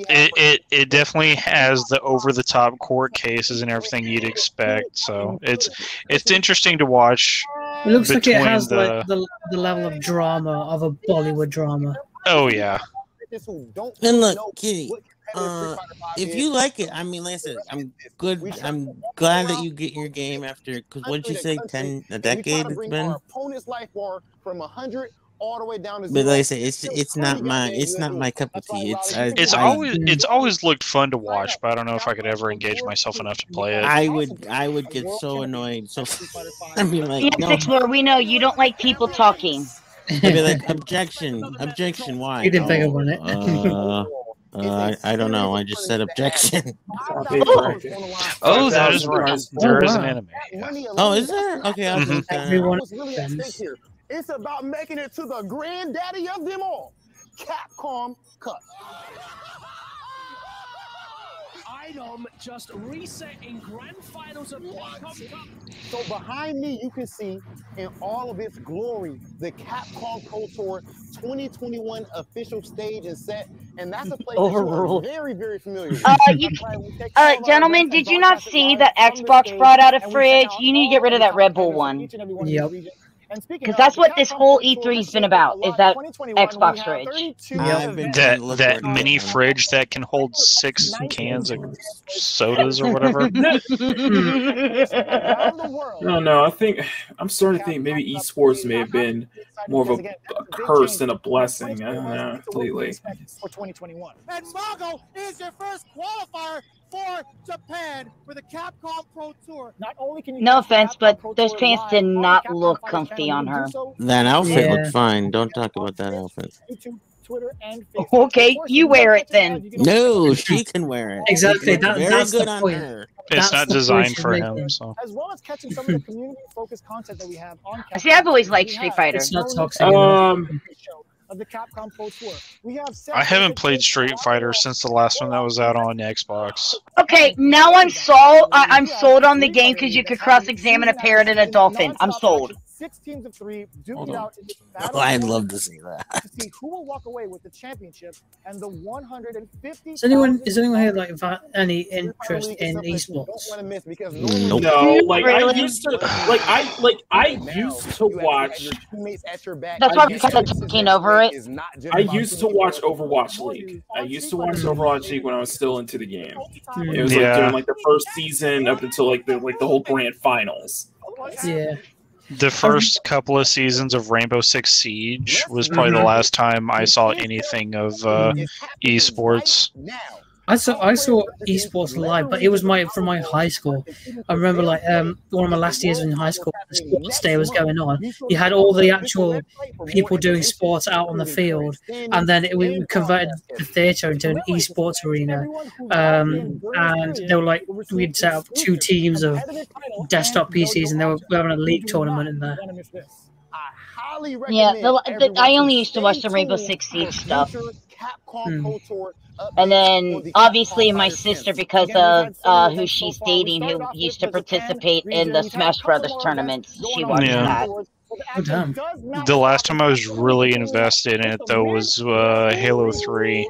It definitely has the over-the-top court cases and everything you'd expect. So it's interesting to watch. It looks like it has like the level of drama of a Bollywood drama. Oh yeah. practice who don't And look, know Kitty, what competitive Street Fighter V if is. you like it, I mean, like I said, I'm good. I'm glad that you get your game after, because what did you say, a decade it's been? Our opponent's life bar from 100 all the way down to 0. But like I said, it's not my cup of tea. It's always looked fun to watch, but I don't know if I could ever engage myself enough to play it. I would get so annoyed. So I'd be like, no. Explorer, we know you don't like people talking. I'd be like, objection, why? You didn't pick up on it. I don't know. I just said objection. Oh, that is right. There is an anime. Oh, is there? Okay, I'll do that. It's about making it to the granddaddy of them all, Capcom Cup. Item just reset in grand finals of Capcom Cup. So behind me, you can see in all of its glory the Capcom Pro Tour 2021 official stage and set, and that's a place that you are very, very familiar with. Gentlemen, did you not see that Xbox brought out a fridge? You need to get rid of that Red Bull one. Yep. Because that's what this whole E3 has been about, is that Xbox fridge. That mini fridge that can hold 6 cans of sodas or whatever. No, I think I'm starting to think maybe esports may have been more of a curse than a blessing. I don't know lately. For 2021. And Mago is your first qualifier for Japan for the Capcom Pro Tour. Not only can you no offense, but those pants did not look comfy on her. That outfit looked fine. Don't talk about that outfit. YouTube, Twitter, and Facebook. Okay, you wear it then. No, she can wear it. Exactly. Very good on her. It's not designed for him. So. As well as catching some of the community-focused content that we have on Capcom. See, I've always liked Street Fighter. It's not toxic. Of the Capcom Pro Tour. We have I haven't played Street Fighter since the last one that was out on Xbox. Okay, now I'm sold. I'm sold on the game because you could cross-examine a parrot and a dolphin. I'm sold. 6 teams of 3 duke it out in this battle. I'd love to see that. To see who will walk away with the championship and the 150. Is anyone here like any interest in esports? No, like I used to watch. That's why I'm talking over it. I used to watch Overwatch League. I used to watch Overwatch League when I was still into the game. It was like during like the first season up until like the whole grand finals. Yeah. The first couple of seasons of Rainbow Six Siege was probably the last time I saw anything of esports. I saw esports live, but it was from my high school. I remember like one of my last years in high school, the sports day was going on. You had all the actual people doing sports out on the field, and then we converted the theatre into an esports arena. And they were like, we'd set up 2 teams of desktop PCs, and they were having a league tournament in there. Yeah, I only used to watch the Rainbow Six Siege stuff. And then, obviously, my sister, because of who she's dating, who used to participate in the Smash Brothers tournaments, she watched that. Oh, damn. The last time I was really invested in it, though, was Halo 3.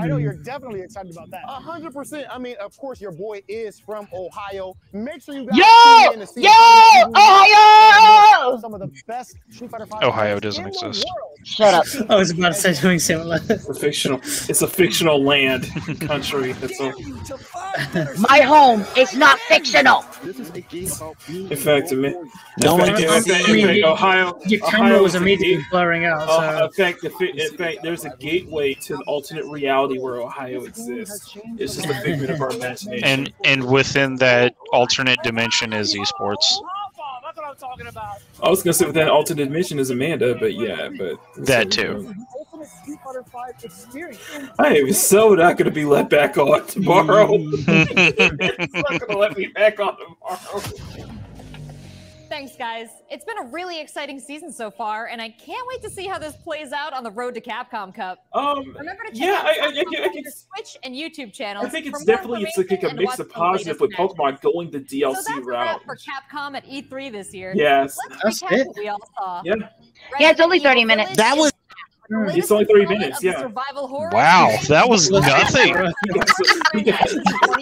I know you're definitely excited about that. 100%. I mean, of course, your boy is from Ohio. Make sure you guys tune in to see Ohio! Some of the best Street Fighter V Ohio doesn't exist. Shut up. I was about to say something similar. It's a fictional land country. That's all. My home is not fictional. In fact, Ohio. Your camera was immediately blurring out. So. In fact, there's a gateway to an alternate reality where Ohio exists. It's just a figment of our imagination. And within that alternate dimension is esports. I was gonna say within that alternate dimension is Amanda, but that too. I am so not gonna be let back on tomorrow. It's not gonna let me back on tomorrow. Thanks, guys. It's been a really exciting season so far, and I can't wait to see how this plays out on the road to Capcom Cup. Remember to check out your Twitch and YouTube channels. I think it's definitely like a mix of positive with Pokemon going the DLC route. For Capcom at E3 this year. Yes, let's recap what we all saw. Yeah, it's only 30 minutes. That was. It's only 30 minutes, yeah. Wow, that was nothing.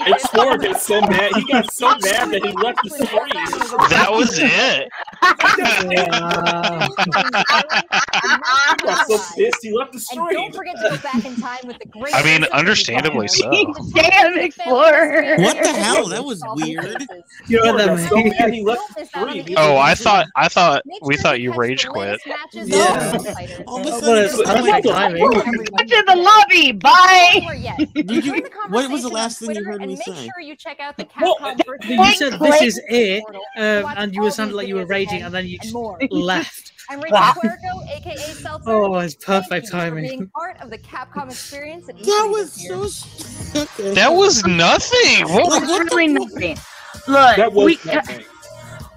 Explorer got so mad. He got so mad that he left the screen. That was it. got so pissed he left the stream. And don't forget to go back in time with the great. I mean, understandably so. Damn, Explorer! What the hell? That was weird. Oh, I thought we thought you rage quit. Yeah. To the lobby. Bye. What was the last thing you heard me say? Make sure you check out the Capcom You said this is it, and you sounded like you were raging, and then you just left. I'm Rachel Querico, aka Seltzer. Oh, it's perfect Thank you for timing. being part of the Capcom experience. That was so. That was nothing. What was really nothing? Look,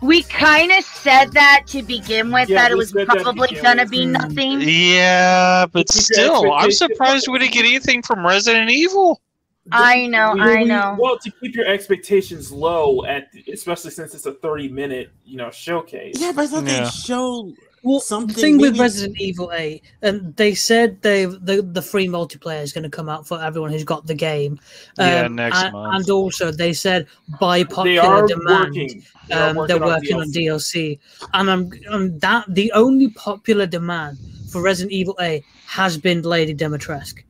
we kind of said that to begin with, that it was probably gonna be nothing. Yeah, but still, I'm surprised we didn't get anything from Resident Evil. I know. Well, to keep your expectations low, especially since it's a 30-minute, showcase. Yeah, but I thought they'd show something. The thing with Resident Evil 8, and they said the free multiplayer is going to come out for everyone who's got the game. Next month. And also, they said by popular demand, they're working on DLC. And the only popular demand for Resident Evil 8 has been Lady Dimitrescu.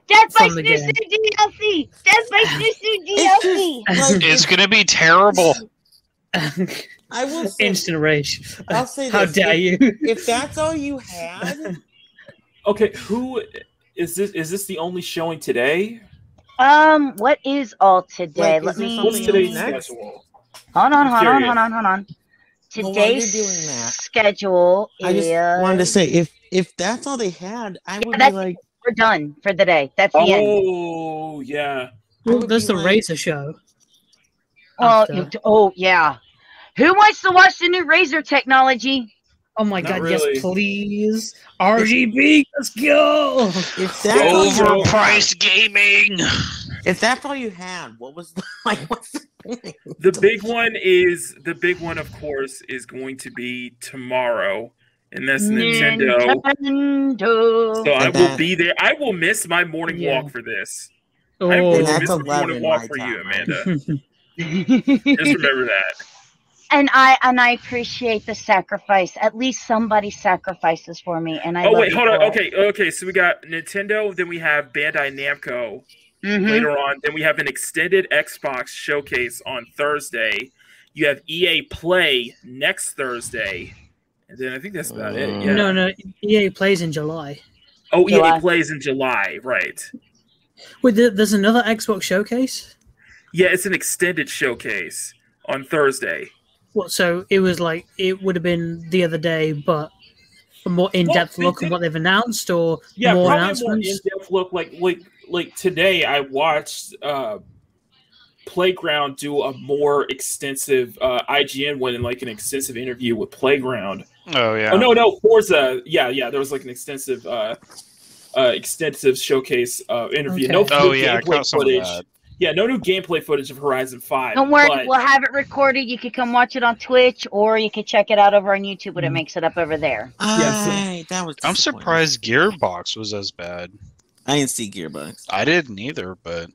Death by Snoo DLC! Death by Snoo DLC! It's gonna be terrible. I will say, instant rage. I'll say How this. dare you? If that's all you had. Okay, who is this? Is this the only showing today? What is all today? What's today's schedule? Hold on. Today's schedule is. I just wanted to say, if that's all they had, I would be like. We're done for the day. That's the end. Oh, yeah. Well, there's the Razor show. Oh, yeah. Who wants to watch the new Razor technology? Oh my God! Really. Yes, please. RGB, let's go. If that's overpriced gaming. If that's all you had, what's the point? The big one, of course, is going to be tomorrow. And that's Nintendo. So I will be there. I will miss my morning walk for this. I will miss the morning walk for you, Amanda. Just remember that. And I appreciate the sacrifice. At least somebody sacrifices for me, and I. Oh wait, hold on. Okay. So we got Nintendo, then we have Bandai Namco later on. Then we have an extended Xbox showcase on Thursday. You have EA Play next Thursday. And then I think that's about it. Yeah. No. EA plays in July. Oh, EA plays in July, right? Wait, there's another Xbox showcase? Yeah, it's an extended showcase on Thursday. What? So it was like it would have been the other day, but a more in-depth look at what they've announced, or more announcements. More in-depth look. Like today, I watched Playground do a more extensive IGN one, and like an extensive interview with Playground. Oh yeah. Oh no, Forza. Yeah. There was like an extensive showcase interview. Okay. No gameplay footage. Yeah, no new gameplay footage of Horizon 5. Don't worry, we'll have it recorded. You can come watch it on Twitch, or you can check it out over on YouTube when it makes it up over there. I'm surprised Gearbox was as bad. I didn't see Gearbox. I didn't either, but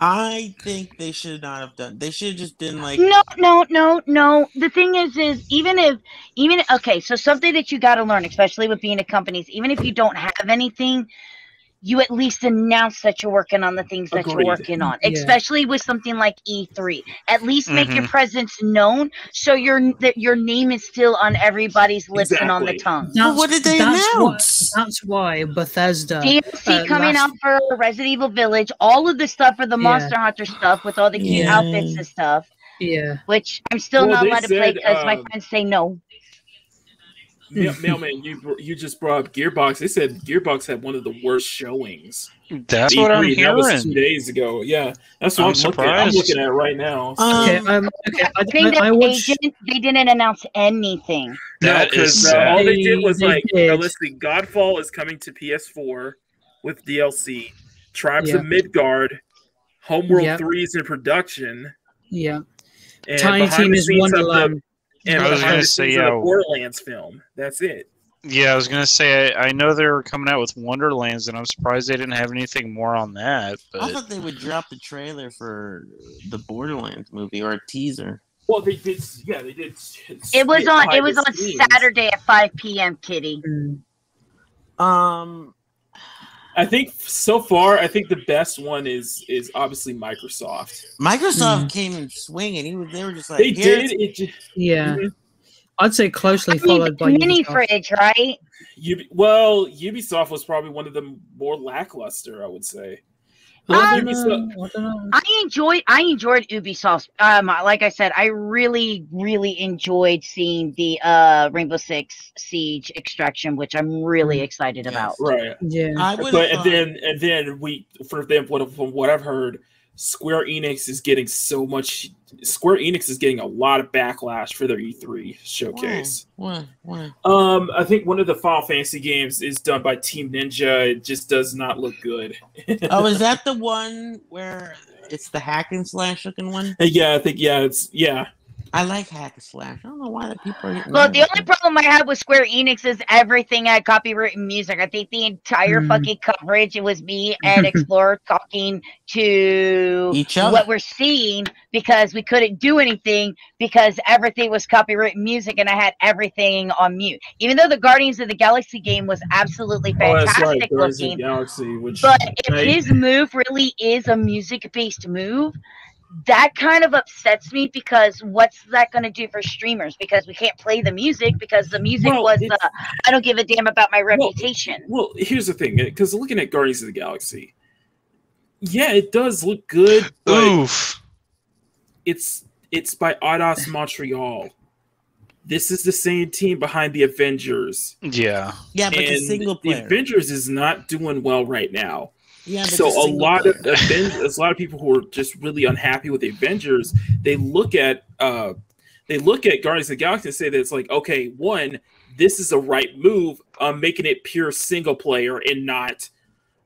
I think they should not have done. They should have just been like. No. The thing is okay. So something that you got to learn, especially with being a company, is even if you don't have anything, you at least announce that you're working on the things that you're working on. Yeah. Especially with something like E3, at least make your presence known, so that your name is still on everybody's lips and on the tongue. What did they announce? That's why Bethesda DLC coming out for Resident Evil Village, all of the stuff for the Monster Hunter stuff with all the cute outfits and stuff. Yeah, which I'm still not allowed to play because my friends say no. Mailman, you just brought up Gearbox. They said Gearbox had one of the worst showings. That's what I'm hearing. That was 2 days ago. Yeah, that's what I'm looking at right now. I think that they didn't announce anything. No, because all they did was let's see, Godfall is coming to PS4 with DLC. Tribes of Midgard, Homeworld 3 is in production. Yeah, and Tiny Team is Wonderland. And I was going to say, Borderlands film. That's it. Yeah, I was going to say, I know they were coming out with Wonderlands, and I'm surprised they didn't have anything more on that. But I thought they would drop the trailer for the Borderlands movie or a teaser. Well, they did. Yeah, they did. It was on Saturday at 5 p.m. Kitty. I think so far, I think the best one is obviously Microsoft. Microsoft came in swinging. They were just like they did. It just, I'd say closely followed by mini Ubisoft. fridge, right? Ubisoft was probably one of the more lackluster, I would say. I enjoyed Ubisoft. Like I said, I really enjoyed seeing the Rainbow Six Siege Extraction, which I'm really excited about. Right. Yeah. And then from what I've heard, Square Enix is getting a lot of backlash for their E3 showcase. Why? I think one of the Final Fantasy games is done by Team Ninja. It just does not look good. Oh, is that the one where it's the hack and slash looking one? Yeah, I think I like hack and slash. I don't know why that people are getting. Well, the only problem I have with Square Enix is everything had copywritten music. I think the entire fucking coverage, it was me and Explorer talking to each other. What we're seeing, because we couldn't do anything because everything was copywritten music and I had everything on mute. Even though the Guardians of the Galaxy game was absolutely fantastic looking. But if his move really is a music-based move, that kind of upsets me, because what's that going to do for streamers? Because we can't play the music, because the music I don't give a damn about my reputation. Well, here's the thing, because looking at Guardians of the Galaxy, yeah, it does look good, but it's by Eidos Montreal. This is the same team behind the Avengers. Yeah, but the single player. The Avengers is not doing well right now. Yeah, but so a lot of people who are just really unhappy with the Avengers, they look at Guardians of the Galaxy and say that it's like, okay, one, this is a right move, making it pure single player and not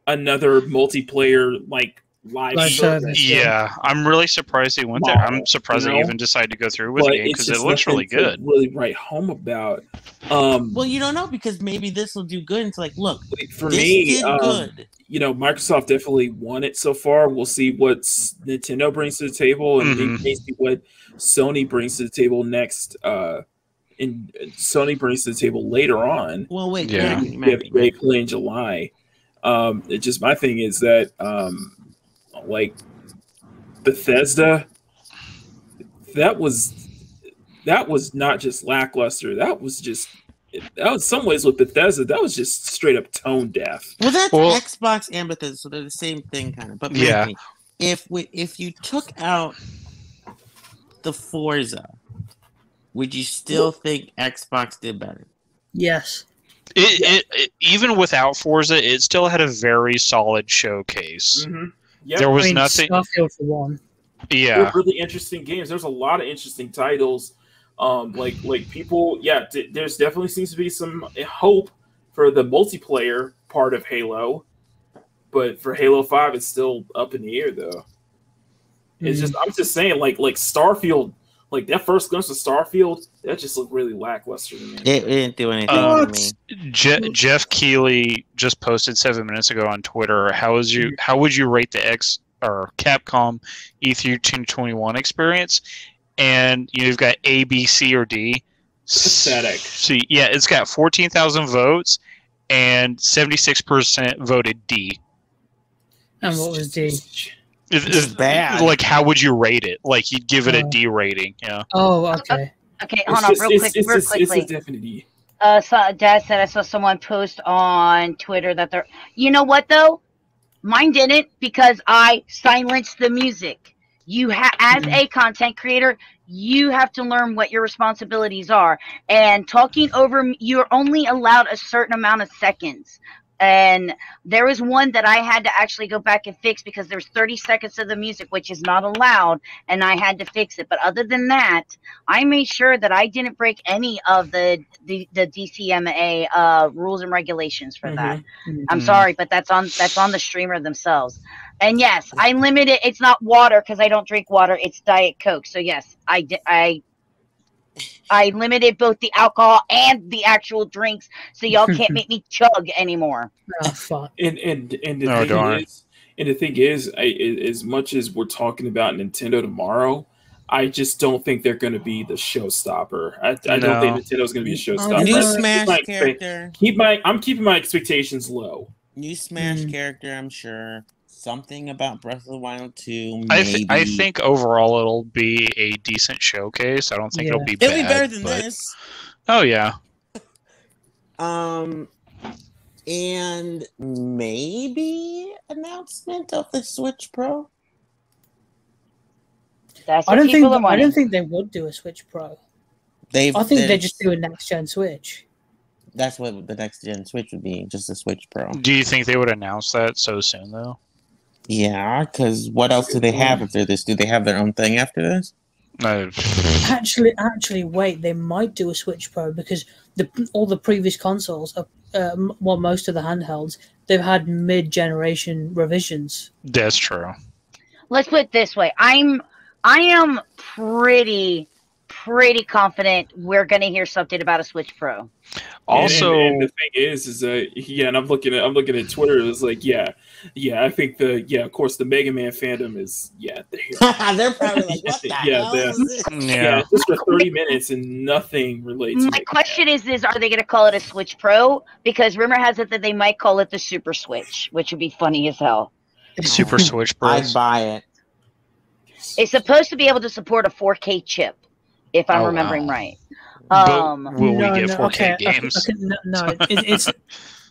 another multiplayer like live service. Yeah, I'm really surprised he went there. I'm surprised they even decided to go through with the game, because it looks really good. Really write home about. Well, you don't know, because maybe this will do good. It's like, look, for this me, did good. Microsoft definitely won it so far. We'll see what Nintendo brings to the table, and maybe what Sony brings to the table next. And Sony brings to the table later on. Well, wait, we have Great Play in July. It's just my thing is that like Bethesda, that was not just lackluster. That was in some ways with Bethesda, that was just straight up tone deaf. Well, that's Xbox and Bethesda, so they're the same thing, kind of. But Anthony, if you took out the Forza, would you still think Xbox did better? Yes. It even without Forza, it still had a very solid showcase. Yep. There was nothing. Starfield for one. Yeah, there were really interesting games. There's a lot of interesting titles. Like people, there's definitely seems to be some hope for the multiplayer part of Halo, but for Halo 5, it's still up in the air though. It's just, I'm just saying, like Starfield, like that first glimpse of Starfield, that just looked really lackluster to me. It didn't do anything to me. Jeff Keighley just posted 7 minutes ago on Twitter. How would you rate the Capcom E3 2021 experience? And you've got A, B, C, or D. Pathetic. So yeah, it's got 14,000 votes, and 76% voted D. And what was D? It's bad. Like, how would you rate it? Like, you'd give it a D rating. Yeah. Oh, okay. Okay, hold on, real quickly. It's a definite D. Dad said I saw someone post on Twitter that they're. You know what though? Mine didn't, because I silenced the music. You as a content creator, you have to learn what your responsibilities are. And talking over, you're only allowed a certain amount of seconds. And there was one that I had to actually go back and fix, because there's 30 seconds of the music, which is not allowed, and I had to fix it. But other than that, I made sure that I didn't break any of the DCMA rules and regulations for that. I'm sorry, but that's on the streamer themselves. And yes, I limit it. It's not water, because I don't drink water. It's Diet Coke. So yes, I limited both the alcohol and the actual drinks, so y'all can't make me chug anymore. Oh, fuck. And the thing is, as much as we're talking about Nintendo tomorrow, I just don't think they're going to be the showstopper. I don't think Nintendo's going to be a showstopper. New Smash character. I'm keeping my expectations low. New Smash character, I'm sure. Something about Breath of the Wild 2. I think overall it'll be a decent showcase. I don't think it'll be bad. It'll be better than this. Oh yeah. And maybe announcement of the Switch Pro. That's I don't think they would do a Switch Pro. I think they just do a next gen Switch. That's what the next gen Switch would be, just a Switch Pro. Do you think they would announce that so soon though? Yeah, because what else do they have after this? Do they have their own thing after this? Actually, wait. They might do a Switch Pro because all the previous consoles, most of the handhelds, they've had mid-generation revisions. That's true. Let's put it this way: I am pretty confident we're going to hear something about a Switch Pro. Also, and the thing is and I'm looking at Twitter. It was like, I think of course, the Mega Man fandom is they're probably like, what the hell is this? Just for 30 minutes and nothing relates. My question is, are they going to call it a Switch Pro? Because rumor has it that they might call it the Super Switch, which would be funny as hell. Super Switch Pro. I'd buy it. It's supposed to be able to support a 4K chip, if I'm remembering right. Will we get 4K games?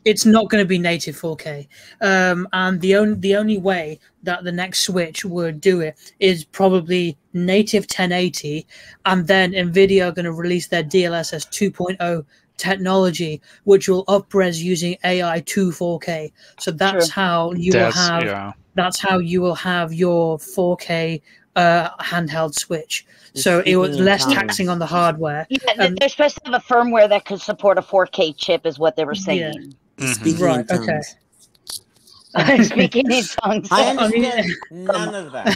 It's not going to be native 4K. And the only way that the next Switch would do it is probably native 1080, and then Nvidia are going to release their DLSS 2.0 technology, which will up-res using AI to 4K. So that's how you will have. That's how you will have your 4K handheld Switch. So it was less taxing on the hardware. Yeah, they're supposed to have a firmware that could support a 4K chip, is what they were saying. Yeah. Right. Okay. Speaking in tongues. I understand none of that.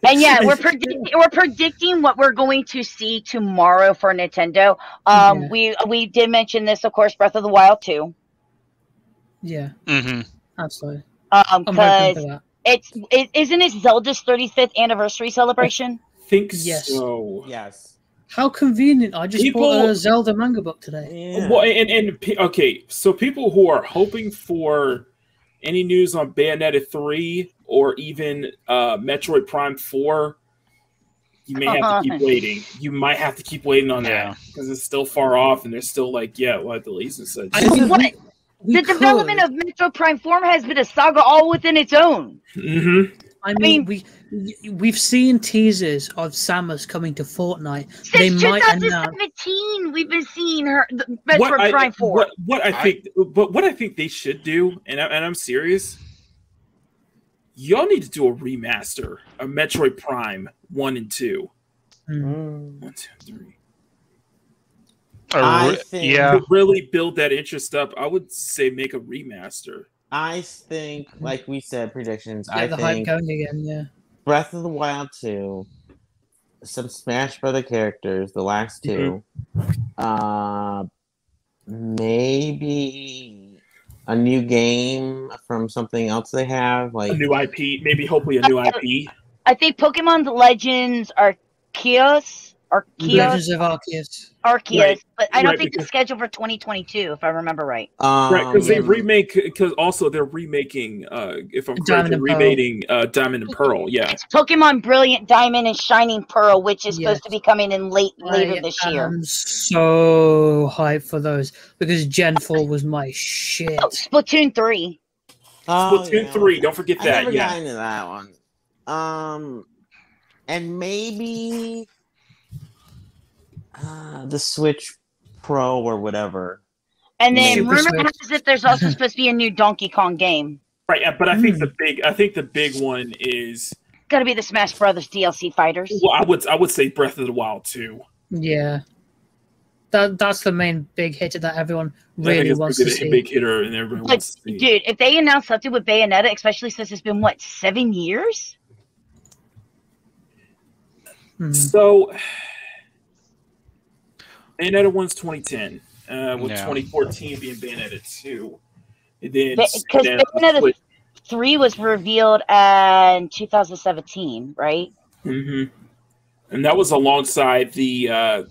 And we're predicting what we're going to see tomorrow for Nintendo. We did mention this, of course, Breath of the Wild 2. Yeah. Absolutely. Because isn't it Zelda's 35th anniversary celebration? I think so. Yes. How convenient! I just bought a Zelda manga book today. Yeah. Well, okay, so people who are hoping for any news on Bayonetta 3 or even Metroid Prime 4, you may have to keep waiting. You might have to keep waiting on that because it's still far off, and they're still like, we'll have delays and such. The development of Metroid Prime 4 has been a saga all within its own. I mean, we've seen teasers of Samus coming to Fortnite. Since 2017, we've been seeing her Metroid Prime 4. What I think they should do, and I'm serious, y'all need to do a remaster of Metroid Prime 1 and 2. 1, 2, 3. To really build that interest up, I would say make a remaster. I think, like we said, predictions. I think hype going again. Breath of the Wild 2, some Smash Brother characters, the last two, maybe a new game from something else they have, like a new IP, hopefully a new IP. I think Pokemon Legends Arceus. Legends of Arceus. But I don't think it's scheduled for 2022, if I remember right. Right, because they're remaking, if I'm correct, they're remaking Diamond and Pearl. Yeah, it's Pokemon Brilliant Diamond and Shining Pearl, which is supposed to be coming in later this year. I'm so hyped for those because Gen 4 was my shit. Splatoon 3. Splatoon 3. Don't forget that. I never got into that one. And maybe the Switch Pro or whatever. And then rumor has it there's also supposed to be a new Donkey Kong game. Right, but I think the big one is gotta be the Smash Brothers DLC fighters. Well, I would say Breath of the Wild 2. Yeah. That's the main big hitter that everyone really wants to see. Big hitter and everyone wants to see. Dude, if they announce something with Bayonetta, especially since it's been 7 years? So Bayonetta 1's 2010, with 2014 being Bayonetta 2. And then because Bayonetta 3 was revealed in 2017, right? And that was alongside the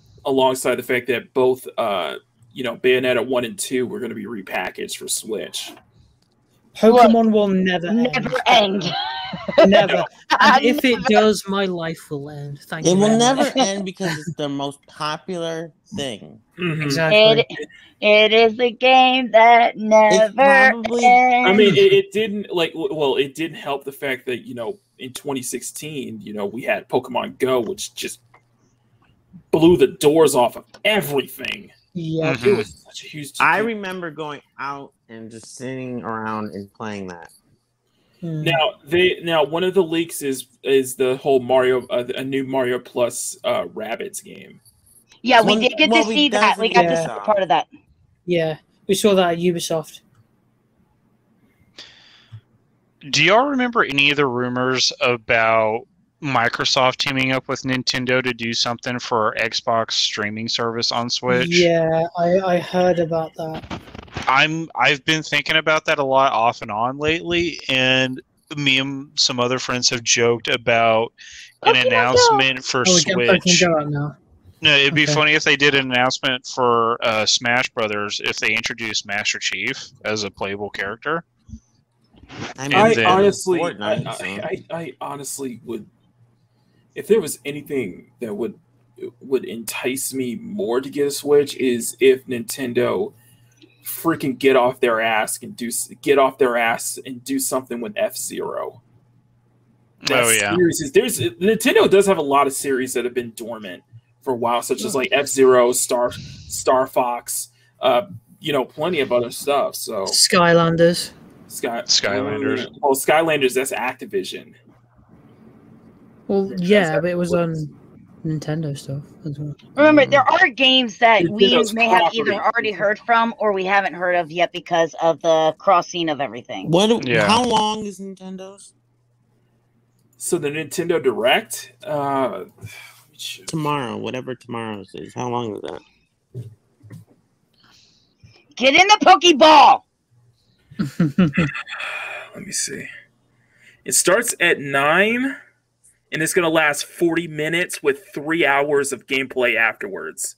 fact that both Bayonetta 1 and 2 were going to be repackaged for Switch. Pokemon will never end. Never. And if it does, my life will end. Thank you. It will very never much. end because it's the most popular thing. Exactly. It is a game that never ends. I mean, it didn't it didn't help the fact that in 2016, we had Pokemon Go, which just blew the doors off of everything. Yeah, it was such a huge. I remember going out and just sitting around and playing that. Now one of the leaks is the whole Mario, a new Mario Plus Rabbids game. Yeah, we did get to see that. We got to see part of that. Yeah, we saw that at Ubisoft. Do y'all remember any of the rumors about Microsoft teaming up with Nintendo to do something for Xbox streaming service on Switch? Yeah, I heard about that. I've been thinking about that a lot off and on lately, and me and some other friends have joked about an announcement for Switch. No, it'd be funny if they did an announcement for Smash Brothers if they introduced Master Chief as a playable character. I honestly would, if there was anything that would entice me more to get a Switch, is if Nintendo freaking get off their ass and do something with F-Zero. Nintendo does have a lot of series that have been dormant for a while, such as like F-Zero, Star Fox, plenty of other stuff. So Skylanders. Skylanders. Well, Skylanders, that's Activision. Well, yeah, but it was on Nintendo stuff as well. Remember, there are games that Nintendo's we may have property. either already heard from or we haven't heard of yet because of the crossing of everything. How long is Nintendo's? So the Nintendo Direct, tomorrow, whatever tomorrow's is. How long is that? Get in the Pokeball. Let me see. It starts at 9, and it's going to last 40 minutes with 3 hours of gameplay afterwards.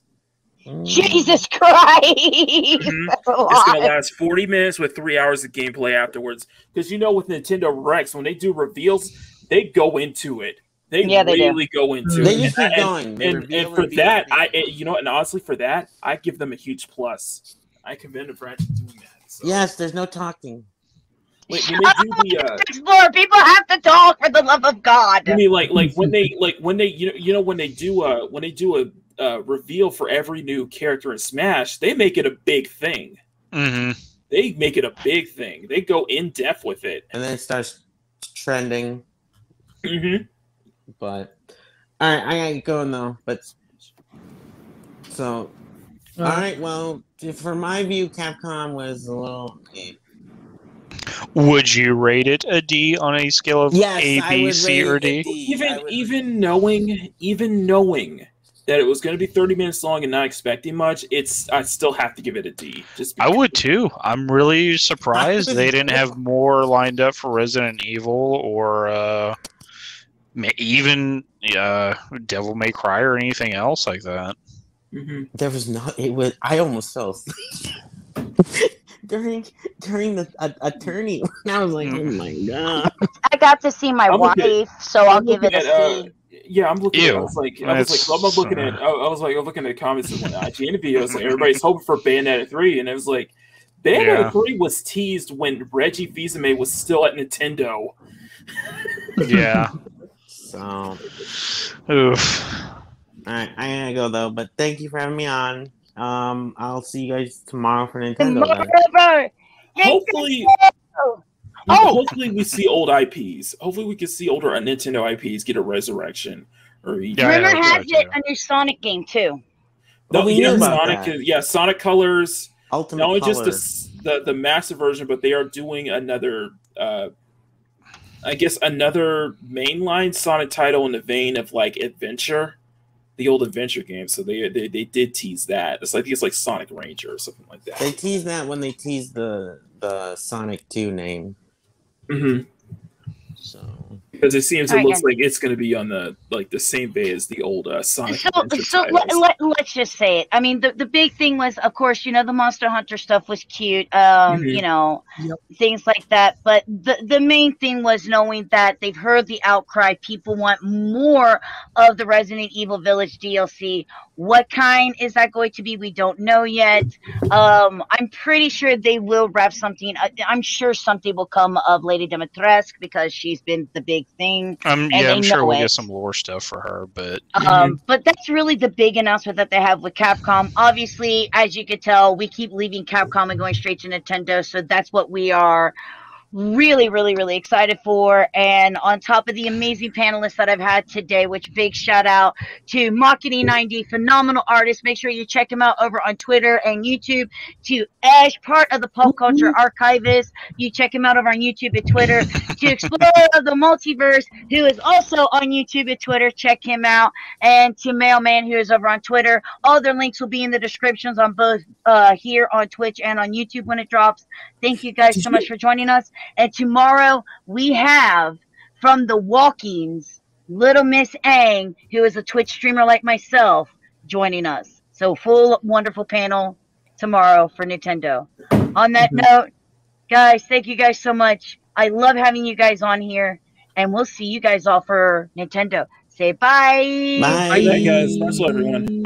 Jesus Christ! It's going to last 40 minutes with 3 hours of gameplay afterwards. Because with Nintendo Directs, when they do reveals, they go into it. They really go into it. They just keep going. And for that, and honestly, for that, I give them a huge plus. I commend them for actually doing that. So. Yes, there's no talking. When they do the explore, people have to talk for the love of God. I mean, when they do a reveal for every new character in Smash, they make it a big thing. Mm-hmm. They make it a big thing. They go in depth with it, and then it starts trending. Mm-hmm. But all right, I got going though. But so, all right. Well, for my view, Capcom was a little. Would you rate it a D on a scale of A, B, C, or D? Even knowing that it was going to be 30 minutes long and not expecting much, I still have to give it a D. I would too. I'm really surprised they didn't have more lined up for Resident Evil or even Devil May Cry or anything else like that. Mm-hmm. There was not. It was. I almost fell asleep during the attorney. I was like, oh my god! I got to see my wife, so I'll give it a C. Yeah, I'm looking. I was looking at comments of IGN videos. Like everybody's hoping for Bayonetta 3, and it was like Bayonetta 3 was teased when Reggie Fils-Aimé was still at Nintendo. Yeah. So. Oof. All right, I gotta go though. But thank you for having me on. I'll see you guys tomorrow for Nintendo. Hopefully we see old IPs. Hopefully we can see older Nintendo IPs get a resurrection. Rumor has it a new Sonic game too. No, we knew about Sonic. Sonic Colors. Ultimate not only Color. just the massive version, but they are doing another. I guess another mainline Sonic title in the vein of like Adventure. The old Adventure game, so they did tease that. I think it's like Sonic Ranger or something like that. They teased that when they teased the Sonic 2 name. Mm-hmm. So Because it seems All it right, looks guys. like it's going to be on the same bay as the old Sonic. So Adventure let's just say it. I mean, the big thing was, of course, the Monster Hunter stuff was cute. Things like that. But the main thing was knowing that they've heard the outcry. People want more of the Resident Evil Village DLC. What kind is that going to be? We don't know yet. I'm pretty sure they will wrap something. I'm sure something will come of Lady Dimitrescu because she's been the big thing. I'm sure we'll get some lore stuff for her, but but that's really the big announcement that they have with Capcom. Obviously, as you can tell, we keep leaving Capcom and going straight to Nintendo, so that's what we are really, really, really excited for. And on top of the amazing panelists that I've had today, which big shout out to Makini90, phenomenal artist. Make sure you check him out over on Twitter and YouTube. To Ash, part of the Pop Culture Archivist, you check him out over on YouTube and Twitter. To Explorer of the Multiverse, who is also on YouTube and Twitter, check him out. And to Mailman, who is over on Twitter. All their links will be in the descriptions on both here on Twitch and on YouTube when it drops. Thank you guys so much for joining us. And tomorrow we have from the Walkings, Little Miss Aang, who is a Twitch streamer like myself, joining us. So full wonderful panel tomorrow for Nintendo. On that note, guys, thank you guys so much. I love having you guys on here, and we'll see you guys all for Nintendo. Say bye. Bye, guys. Thanks, everyone.